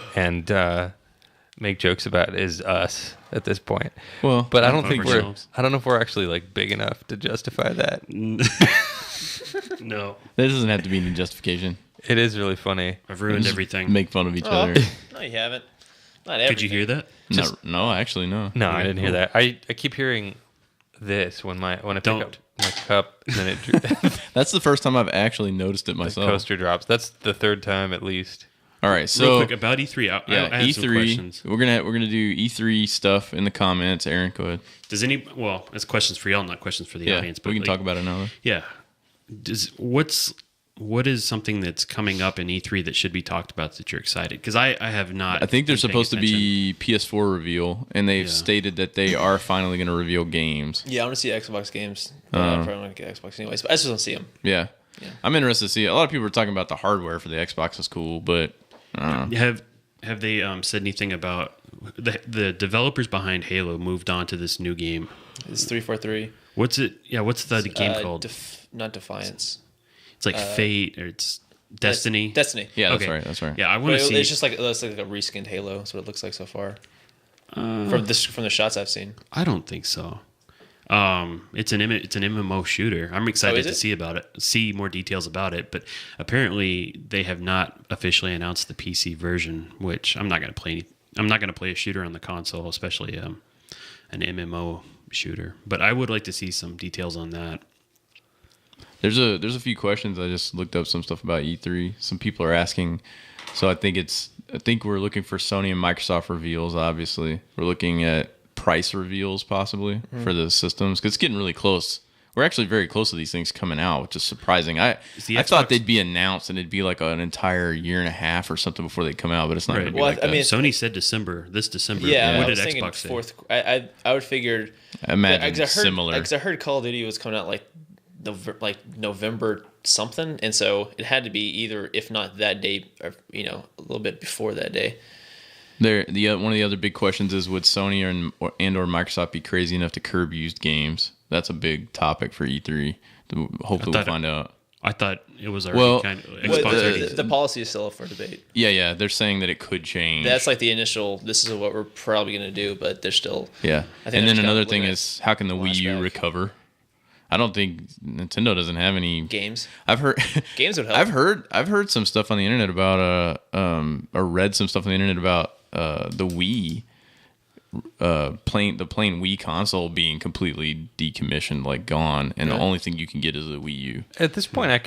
make jokes about is us at this point. Well, But I don't think ourselves. I don't know if we're actually like big enough to justify that. No. there doesn't have to be any justification. It is really funny. I've ruined Just everything. Make fun of each Oh. other. No, you haven't. Not everything. Did you hear that? No, actually, no. No, I Okay, didn't hear cool. that. I keep hearing this when I pick Don't. up my cup and then the That's the first time I've actually noticed it myself. coaster drops. That's the third time at least. All right, Real so quick about E3. yeah, I have some E3. questions. We're gonna do E3 stuff in the comments. Aaron, go ahead. Does it's questions for y'all, not questions for the Yeah, audience. we can like, talk about it now. Though. Yeah. What is something that's coming up in E3 that should be talked about that you're excited? Because I have not. I think there's been paying supposed to be PS4 reveal, and they've Yeah. stated that they are finally going to reveal games. Yeah, I want to see Xbox games. But I probably want to get Xbox anyways. But I just don't see them. Yeah. I'm interested to see. A lot of people are talking about the hardware for the Xbox is cool, but Have they said anything about the developers behind Halo moved on to this new game? It's 343. What's it? Yeah, what's the game called? Not Defiance. It's like Fate, or it's Destiny. Destiny. Yeah, that's Okay. right. That's right. Yeah, I want to see. It's just like it looks like a reskinned Halo. That's what it looks like so far. From the shots I've seen. I don't think so. It's an MMO shooter. I'm excited to see more details about it. But apparently, they have not officially announced the PC version, which I'm not going to play. I'm not going to play a shooter on the console, especially an MMO shooter. But I would like to see some details on that. There's a few questions. I just looked up some stuff about E3. Some people are asking. So I think we're looking for Sony and Microsoft reveals. Obviously, we're looking at price reveals possibly for the systems because it's getting really close. We're actually very close to these things coming out, which is surprising. I thought they'd be announced and it'd be like an entire year and a half or something before they come out, but it's not. Right. Gonna be like that. Sony said this December. Yeah, What I was did thinking Xbox say? fourth. I would figured. I imagine Because similar. I heard Call of Duty was coming out like November something, and so it had to be either, if not that day, or a little bit before that day. One of the other big questions is, would Sony or Microsoft be crazy enough to curb used games? That's a big topic for E3. Hopefully we'll find out. I thought it was already Xbox. The policy is still up for debate. Yeah. They're saying that it could change. That's like the initial. This is what we're probably going to do, but they're still. Yeah. I think And then they're another just thing kinda is, how can the Wii U flashback. recover? I don't think Nintendo doesn't have any Games. I've heard Games would help. I've heard some stuff on the internet about or read some stuff on the internet about the Wii the plain Wii console being completely decommissioned, like gone, and the only thing you can get is a Wii U. At this point, I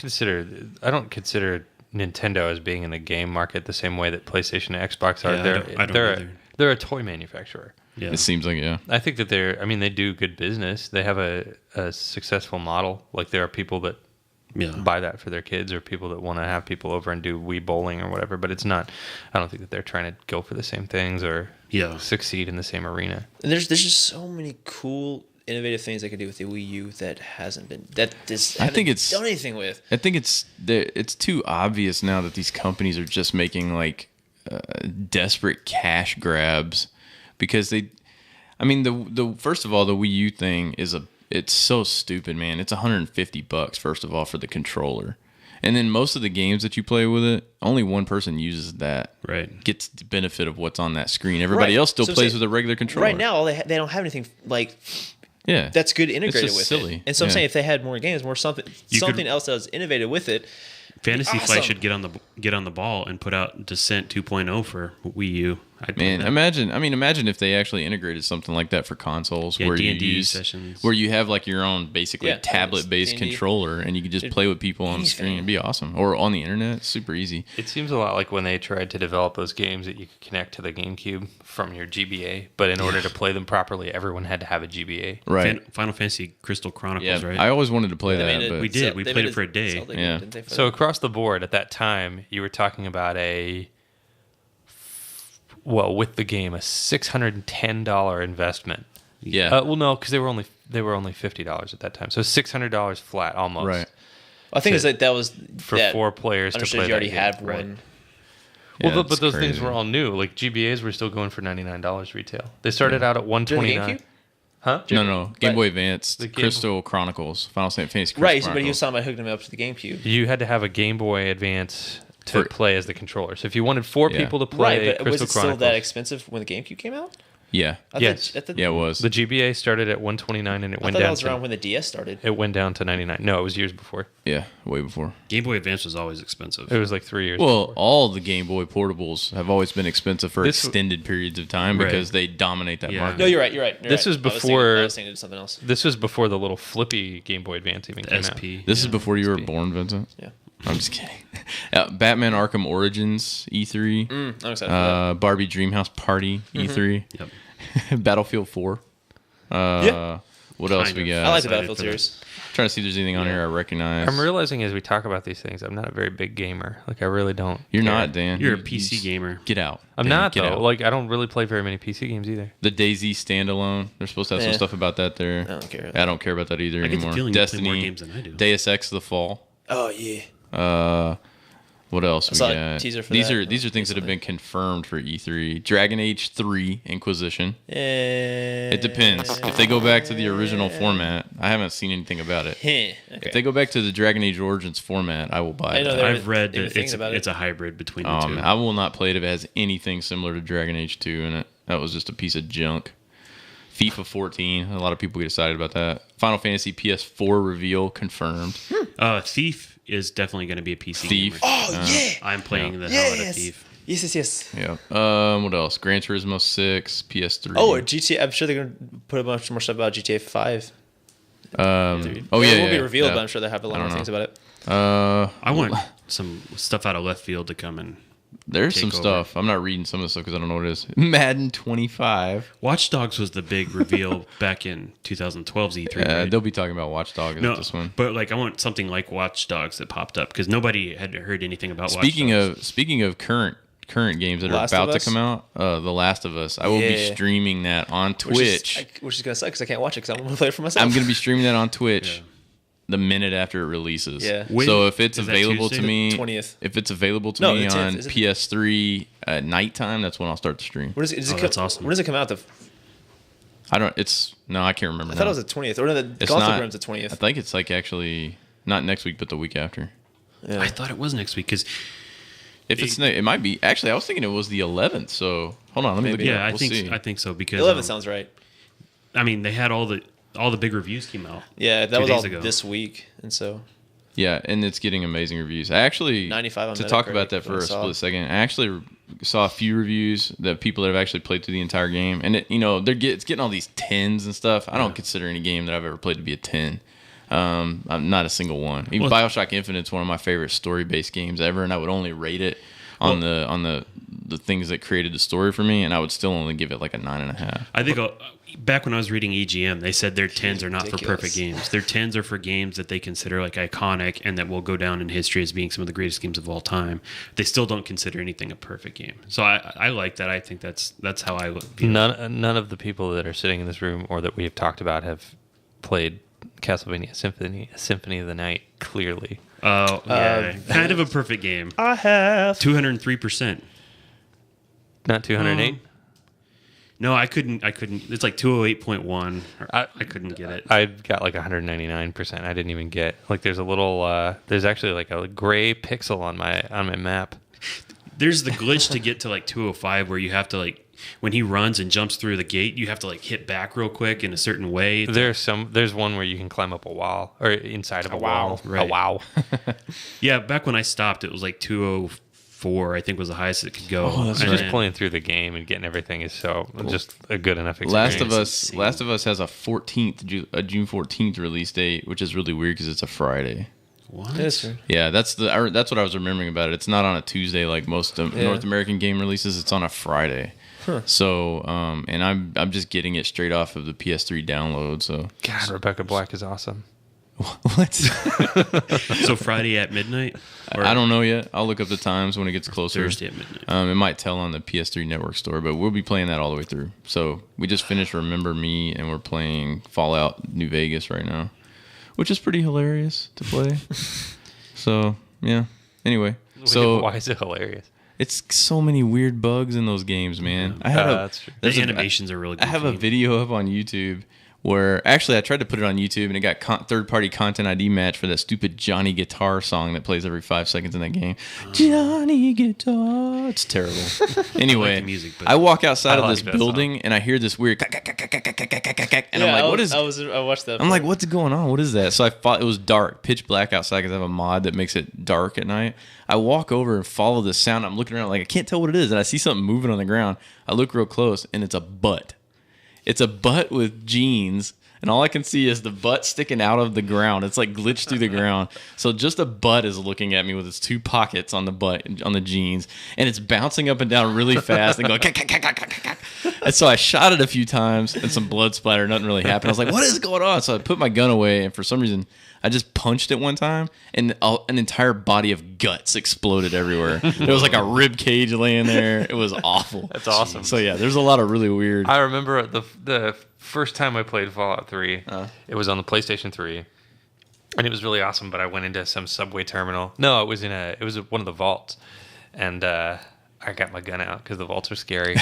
don't consider Nintendo as being in the game market the same way that PlayStation and Xbox are. Yeah, They're a toy manufacturer. Yeah. It seems like, yeah. I think that they do good business. They have a successful model. Like, there are people that buy that for their kids, or people that want to have people over and do Wii bowling or whatever. But it's not. I don't think that they're trying to go for the same things or succeed in the same arena. And there's just so many cool, innovative things they could do with the Wii U that hasn't been done anything with. I think it's too obvious now that these companies are just making like desperate cash grabs because the first of all, the Wii U thing it's so stupid, man. It's $150 first of all for the controller. And then most of the games that you play with it, only one person uses that. Right. Gets the benefit of what's on that screen. Everybody else still plays with a regular controller. Right now, they don't have anything like Yeah, that's good integrated with silly. it. And so I'm saying if they had more games, something else that was innovated with it. Fantasy Flight should get on the ball and put out Descent 2.0 for Wii U. Imagine if they actually integrated something like that for consoles, where D&D sessions, where you have like your own basically tablet-based D&D. controller, and you can just play with people on the screen. It'd be awesome, or on the internet, super easy. It seems a lot like when they tried to develop those games that you could connect to the GameCube from your GBA, but in order to play them properly, everyone had to have a GBA. Right. Final Fantasy Crystal Chronicles, right? I always wanted to play that, but we did. We played it for a day. Yeah. So across the board at that time, you were talking about with the game, a $610 investment. Yeah. No, because they were only $50 at that time. So $600 flat, almost. Right. I think it's like that was for 4 players to play. You already that had game. one. Well, Yeah, but those crazy. things were all new. Like GBAs were still going for $99 retail. They started out at $129. Huh? No. Game Boy Advance, The Game Crystal Chronicles, Final Fantasy Crystal Right, Chronicles. but he was talking about hooking them up to the GameCube. You had to have a Game Boy Advance to play as the controller. So if you wanted 4 people to play Right, but Crystal was it still Chronicles, that expensive when the GameCube came out? Yeah. Yes. Yeah, it was. the GBA started at $129 and it I went thought down that was to around when the DS started. it went down to $99. No, it was years before. Yeah, way before. Game Boy Advance was always expensive. It was like 3 years. Well, before. all the Game Boy portables have always been expensive for This- extended periods of time Right. because they dominate that Yeah. market. No, you're right. This was I was before- I was thinking of something else. This was before the little flippy Game Boy Advance even came out. SP. This is before you were born, Vincent. Yeah. I'm just kidding. Batman Arkham Origins E3. I'm excited for that. Barbie Dreamhouse Party E3. Yep. Battlefield 4. What else we got? I like the excited Battlefield for that. series. Trying to see if there's anything on here I recognize. I'm realizing as we talk about these things, I'm not a very big gamer. Like I really don't. You're care. not, Dan. You're a You PC just gamer. Get out. I'm Dan, not get though. out. Like I don't really play very many PC games either. The DayZ standalone. They're supposed to have some Yeah. stuff about that there. I don't care. I don't care about that either I get the anymore. feeling you play Destiny, more games than I do. Deus Ex: The Fall. Oh yeah. What else we saw a got? teaser for these that are things that have been confirmed for E3. Dragon Age 3 Inquisition. It depends. If they go back to the original format, I haven't seen anything about it. Okay. If they go back to the Dragon Age Origins format, I will buy it. I've read that it's a hybrid between the two. I will not play it if it has anything similar to Dragon Age 2 in it. That was just a piece of junk. FIFA 14. A lot of people get excited about that. Final Fantasy PS4 reveal confirmed. Thief is definitely going to be a PC Thief. gamer. Oh, yeah. I'm playing the hell out of Thief. Yes. Yeah. What else? Gran Turismo 6, PS3. Oh, GTA. I'm sure they're going to put a bunch more stuff about GTA 5. It won't be revealed, but I'm sure they have a lot more things about it. I want some stuff out of left field to come in. There's some stuff. I'm not reading some of the stuff because I don't know what it is. Madden 25. Watch Dogs was the big reveal back in 2012's E3. Right? They'll be talking about Watch Dogs at this one. But like, I want something like Watch Dogs that popped up because nobody had heard anything about Watch Dogs. Speaking of current games that are about to come out, The Last of Us. I will be streaming that on Twitch. Which is going to suck because I can't watch it because I'm going to play it for myself. I'm going to be streaming that on Twitch. The minute after it releases. Yeah. So if it's available to me, 20th. If it's available to me on PS3 at nighttime, that's when I'll start the stream. That's awesome. When does it come out? I can't remember. I thought it was the 20th. Or the golf program's the 20th. I think it's like actually not next week, but the week after. Yeah. I thought it was next week because it might be. Actually, I was thinking it was the 11th. So hold on, let me look. Yeah, I think so because 11th sounds right. I mean, they had all the big reviews came out. Yeah, that was all this week, and so. Yeah, and it's getting amazing reviews. I actually 95 on to Metacritic, talk about that for a split second. I actually saw a few reviews that people that have actually played through the entire game, and it's getting all these 10s and stuff. I don't consider any game that I've ever played to be a 10. I'm not a single one. Even BioShock Infinite's one of my favorite story-based games ever, and I would only rate it on the things that created the story for me, and I would still only give it like a 9.5. I think back when I was reading EGM, they said their 10s are not for perfect games. Their 10s are for games that they consider like iconic and that will go down in history as being some of the greatest games of all time. They still don't consider anything a perfect game. So I like that. I think that's how I view it. None of the people that are sitting in this room or that we have talked about have played Castlevania Symphony of the Night, clearly. Oh, yeah. Kind of a perfect game. I have 203%. Not 208? No, I couldn't. It's like 208.1. I couldn't get it. I got like 199%. I didn't even get like there's a little there's actually like a gray pixel on my map. There's the glitch to get to like 205 where you have to like when he runs and jumps through the gate, you have to like hit back real quick in a certain way. There's one where you can climb up a wall or inside of a wall. Right. A wow. Yeah, back when I stopped, it was like 204. I think was the highest it could go. Oh, just playing through the game and getting everything is just a good enough experience. Last of Us has a June 14th release date, which is really weird because it's a Friday. What? Yeah, that's what I was remembering about it. It's not on a Tuesday like most North American game releases. It's on a Friday. Huh. So, and I'm just getting it straight off of the PS3 download. So, God, Rebecca Black is awesome. What? So Friday at midnight? Or I don't know yet. I'll look up the times when it gets closer. Thursday at midnight. It might tell on the PS3 Network store, but we'll be playing that all the way through. So we just finished Remember Me, and we're playing Fallout New Vegas right now, which is pretty hilarious to play. So yeah. Anyway, why is it hilarious? It's so many weird bugs in those games, man. That's true. The animations are really good. I have a video up on YouTube where actually I tried to put it on YouTube and it got third-party content ID match for that stupid Johnny Guitar song that plays every 5 seconds in that game. Johnny Guitar. It's terrible. Anyway, I like the music, I walk outside of this building song. And I hear this weird and I'm like, what is... I watched that. I'm like, what's going on? What is that? So I thought it was dark, pitch black outside because I have a mod that makes it dark at night. I walk over and follow the sound. I'm looking around like, I can't tell what it is. And I see something moving on the ground. I look real close and it's a butt. It's a butt with jeans, and all I can see is the butt sticking out of the ground. It's like glitched through the ground. So just a butt is looking at me with its two pockets on the butt, on the jeans, and it's bouncing up and down really fast and going. And so I shot it a few times, and some blood splatter. Nothing really happened. I was like, "What is going on?" So I put my gun away, and for some reason, I just punched it one time, and an entire body of guts exploded everywhere. There was like a rib cage laying there. It was awful. That's awesome. So yeah, there's a lot of really weird. I remember the first time I played Fallout 3. It was on the PlayStation 3. And it was really awesome, but I went into some subway terminal. No, it was one of the vaults. And I got my gun out because the vaults are scary.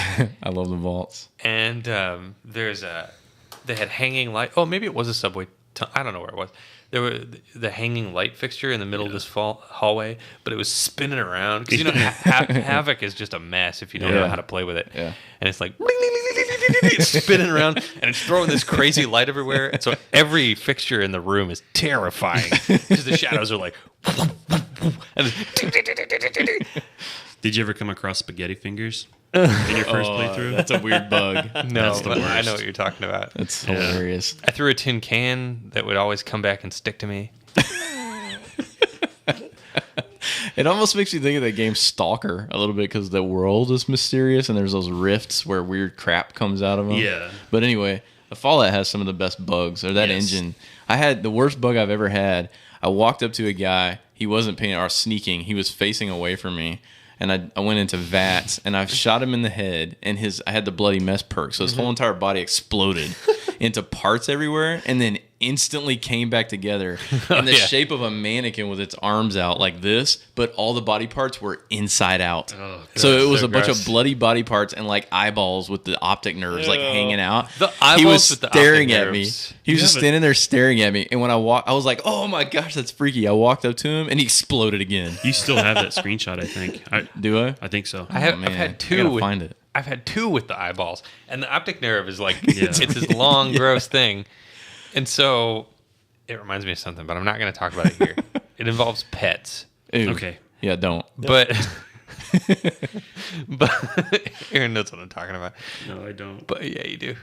I love the vaults. And they had hanging light. Oh, maybe it was a subway. I don't know where it was. There were the hanging light fixture in the middle of this hallway, but it was spinning around because Havoc is just a mess if you don't know how to play with it. Yeah. And it's like it's spinning around and it's throwing this crazy light everywhere. And so every fixture in the room is terrifying because the shadows are like. And Did you ever come across spaghetti fingers in your first playthrough? That's a weird bug. no, That's the but I worst. know what you're talking about. That's hilarious. I threw a tin can that would always come back and stick to me. It almost makes you think of that game Stalker a little bit because the world is mysterious and there's those rifts where weird crap comes out of them. Yeah. But anyway, the Fallout has some of the best bugs. Or that engine. I had the worst bug I've ever had. I walked up to a guy. He wasn't paying or sneaking. He was facing away from me. And I went into VATS and I shot him in the head and I had the bloody mess perk. So his whole entire body exploded into parts everywhere and then instantly came back together in the shape of a mannequin with its arms out like this, but all the body parts were inside out. Oh, so it was so a bunch gross. of bloody body parts and like eyeballs with the optic nerves like hanging out. The He eyeballs was with the staring optic at me. nerves. He was You just have a- standing there staring at me. And when I was like, oh my gosh, that's freaky. I walked up to him and he exploded again. You still have that screenshot, I think. Do I? I think so. I've man. had I two. gotta with, find it. I've had two with the eyeballs, and the optic nerve is like Yeah. it's this long, gross thing, and so it reminds me of something, but I'm not going to talk about it here. It involves pets, Ew. Okay. Yeah, don't. but Aaron knows what I'm talking about. No, I don't. But yeah, you do.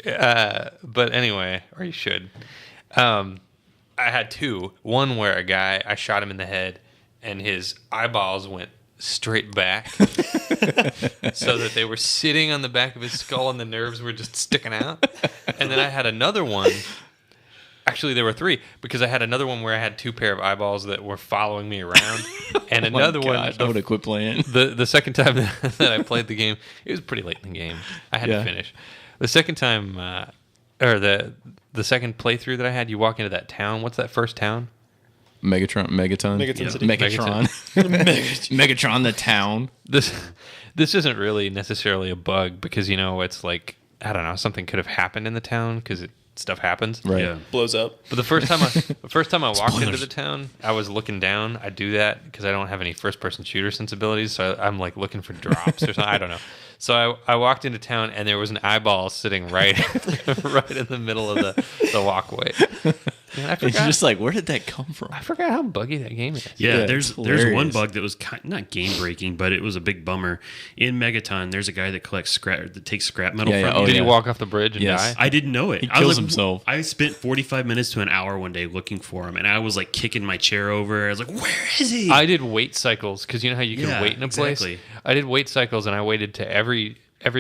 But anyway, or you should. I had two. One where a guy, I shot him in the head, and his eyeballs went straight back, so that they were sitting on the back of his skull, and the nerves were just sticking out. And then I had another one. Actually, there were three because I had another one where I had two pair of eyeballs that were following me around, and another one. I would have quit playing. The second time that I played the game, it was pretty late in the game. I had to finish. The second time, or the second playthrough that I had, you walk into that town. What's that first town? Megatron City. Megatron. Megatron, the town. This isn't really necessarily a bug because it's like I don't know, something could have happened in the town because stuff happens. Right. Yeah. Blows up. But the first time I walked into the town, I was looking down. I do that because I don't have any first person shooter sensibilities, so I'm like looking for drops or something. I don't know. So I walked into town and there was an eyeball sitting right right in the middle of the walkway. Man, I It's forgot. just like, where did that come from? I forgot how buggy that game is. Yeah, Yeah, there's it's one hilarious. bug that was not game breaking, but it was a big bummer. In Megaton, there's a guy that collects scrap, that takes scrap metal Yeah, from yeah. you. Oh, Did yeah. he walk off the bridge and Yes. die? I didn't know it. He I kills was himself. I spent 45 minutes to an hour one day looking for him, and I was like kicking my chair over. I was like, "Where is he?" I did wait cycles because you know how you can Yeah, wait in a place. exactly. I did wait cycles and I waited to every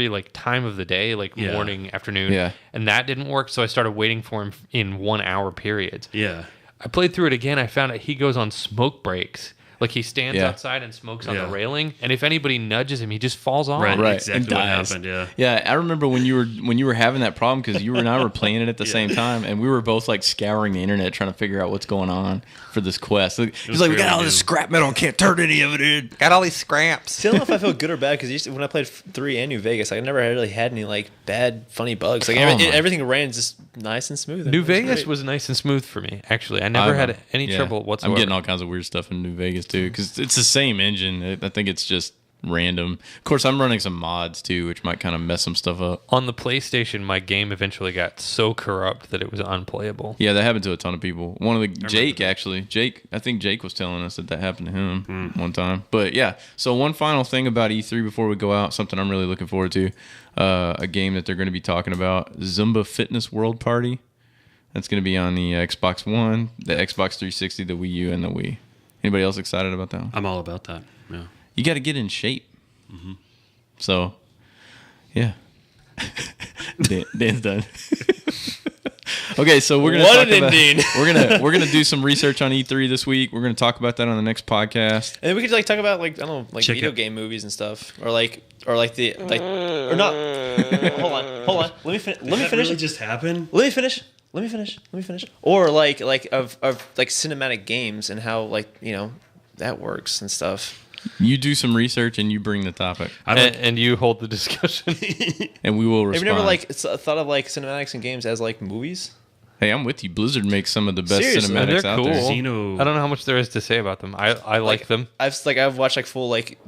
like time of the day, like Yeah. morning, afternoon, Yeah. and that didn't work. So I started waiting for him in 1 hour periods. Yeah. I played through it again. I found out he goes on smoke breaks. Like he stands Yeah. outside and smokes on Yeah. the railing, and if anybody nudges him, he just falls off. Right. Right, Exactly and what dies. happened. Yeah. Yeah, I remember when you were having that problem because you and I were playing it at the same time, and we were both like scouring the internet trying to figure out what's going on for this quest. He's was like, we got fairly all this new. scrap metal, can't turn any of it in. Got all these scraps. Still don't know if I feel good or bad because when I played 3 and New Vegas, I never really had any like bad, funny bugs. Like Oh my- everything ran just nice and smooth. New It was Vegas great. was nice and smooth for me. Actually, I never had any Yeah. trouble whatsoever. I'm getting all kinds of weird stuff in New Vegas too because it's the same engine. I think it's just random. Of course, I'm running some mods too, which might kind of mess some stuff up. On the PlayStation, my game eventually got so corrupt that it was unplayable. Yeah, that happened to a ton of people. One of the Jake actually. I think Jake was telling us that happened to him one time. But yeah, so one final thing about E3 before we go out, something I'm really looking forward to, a game that they're going to be talking about, Zumba Fitness World Party. That's going to be on the Xbox One, the Xbox 360, the Wii U, and the Wii. Anybody else excited about that one? I'm all about that. Yeah. You got to get in shape. So, yeah. Dan's done. Okay, so we're gonna What talk an about, ending. we're gonna do some research on E3 this week. We're gonna talk about that on the next podcast. And then we could like talk about like I don't know like Check video it. game movies and stuff or not. Hold on. Let me finish. Really just happened? Let me finish. let me finish. Or like of like cinematic games and how like that works and stuff. You do some research and you bring the topic, and you hold the discussion, and we will respond. Have you never thought of like cinematics and games as like movies? Hey, I'm with you. Blizzard makes some of the best Seriously, cinematics they're out cool. there. I don't know how much there is to say about them. I like them. I've watched like full like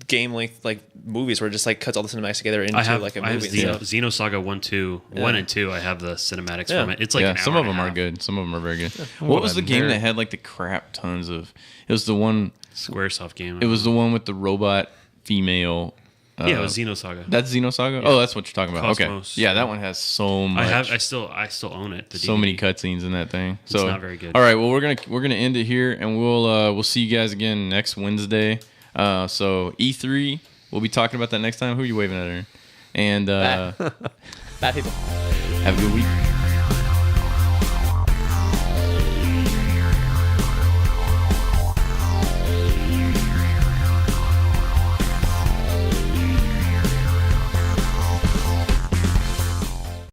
game length like movies where it just like cuts all the cinematics together into like a movie. I have Xenosaga 1 and 2. I have the cinematics from it. It's like some of them are good. Some of them are very good. What was the game that had like the crap tons of? It was the one Squaresoft game. It was the one with the robot female. Yeah, it was Xenosaga. That's Xenosaga. Yeah. Oh, that's what you're talking about. Cosmos. Okay, yeah, that one has so much. I still own it. So many cutscenes in that thing. So it's not very good. All right, well we're gonna end it here, and we'll see you guys again next Wednesday. So E3, we'll be talking about that next time. Who are you waving at, Aaron? And bad people. Have a good week.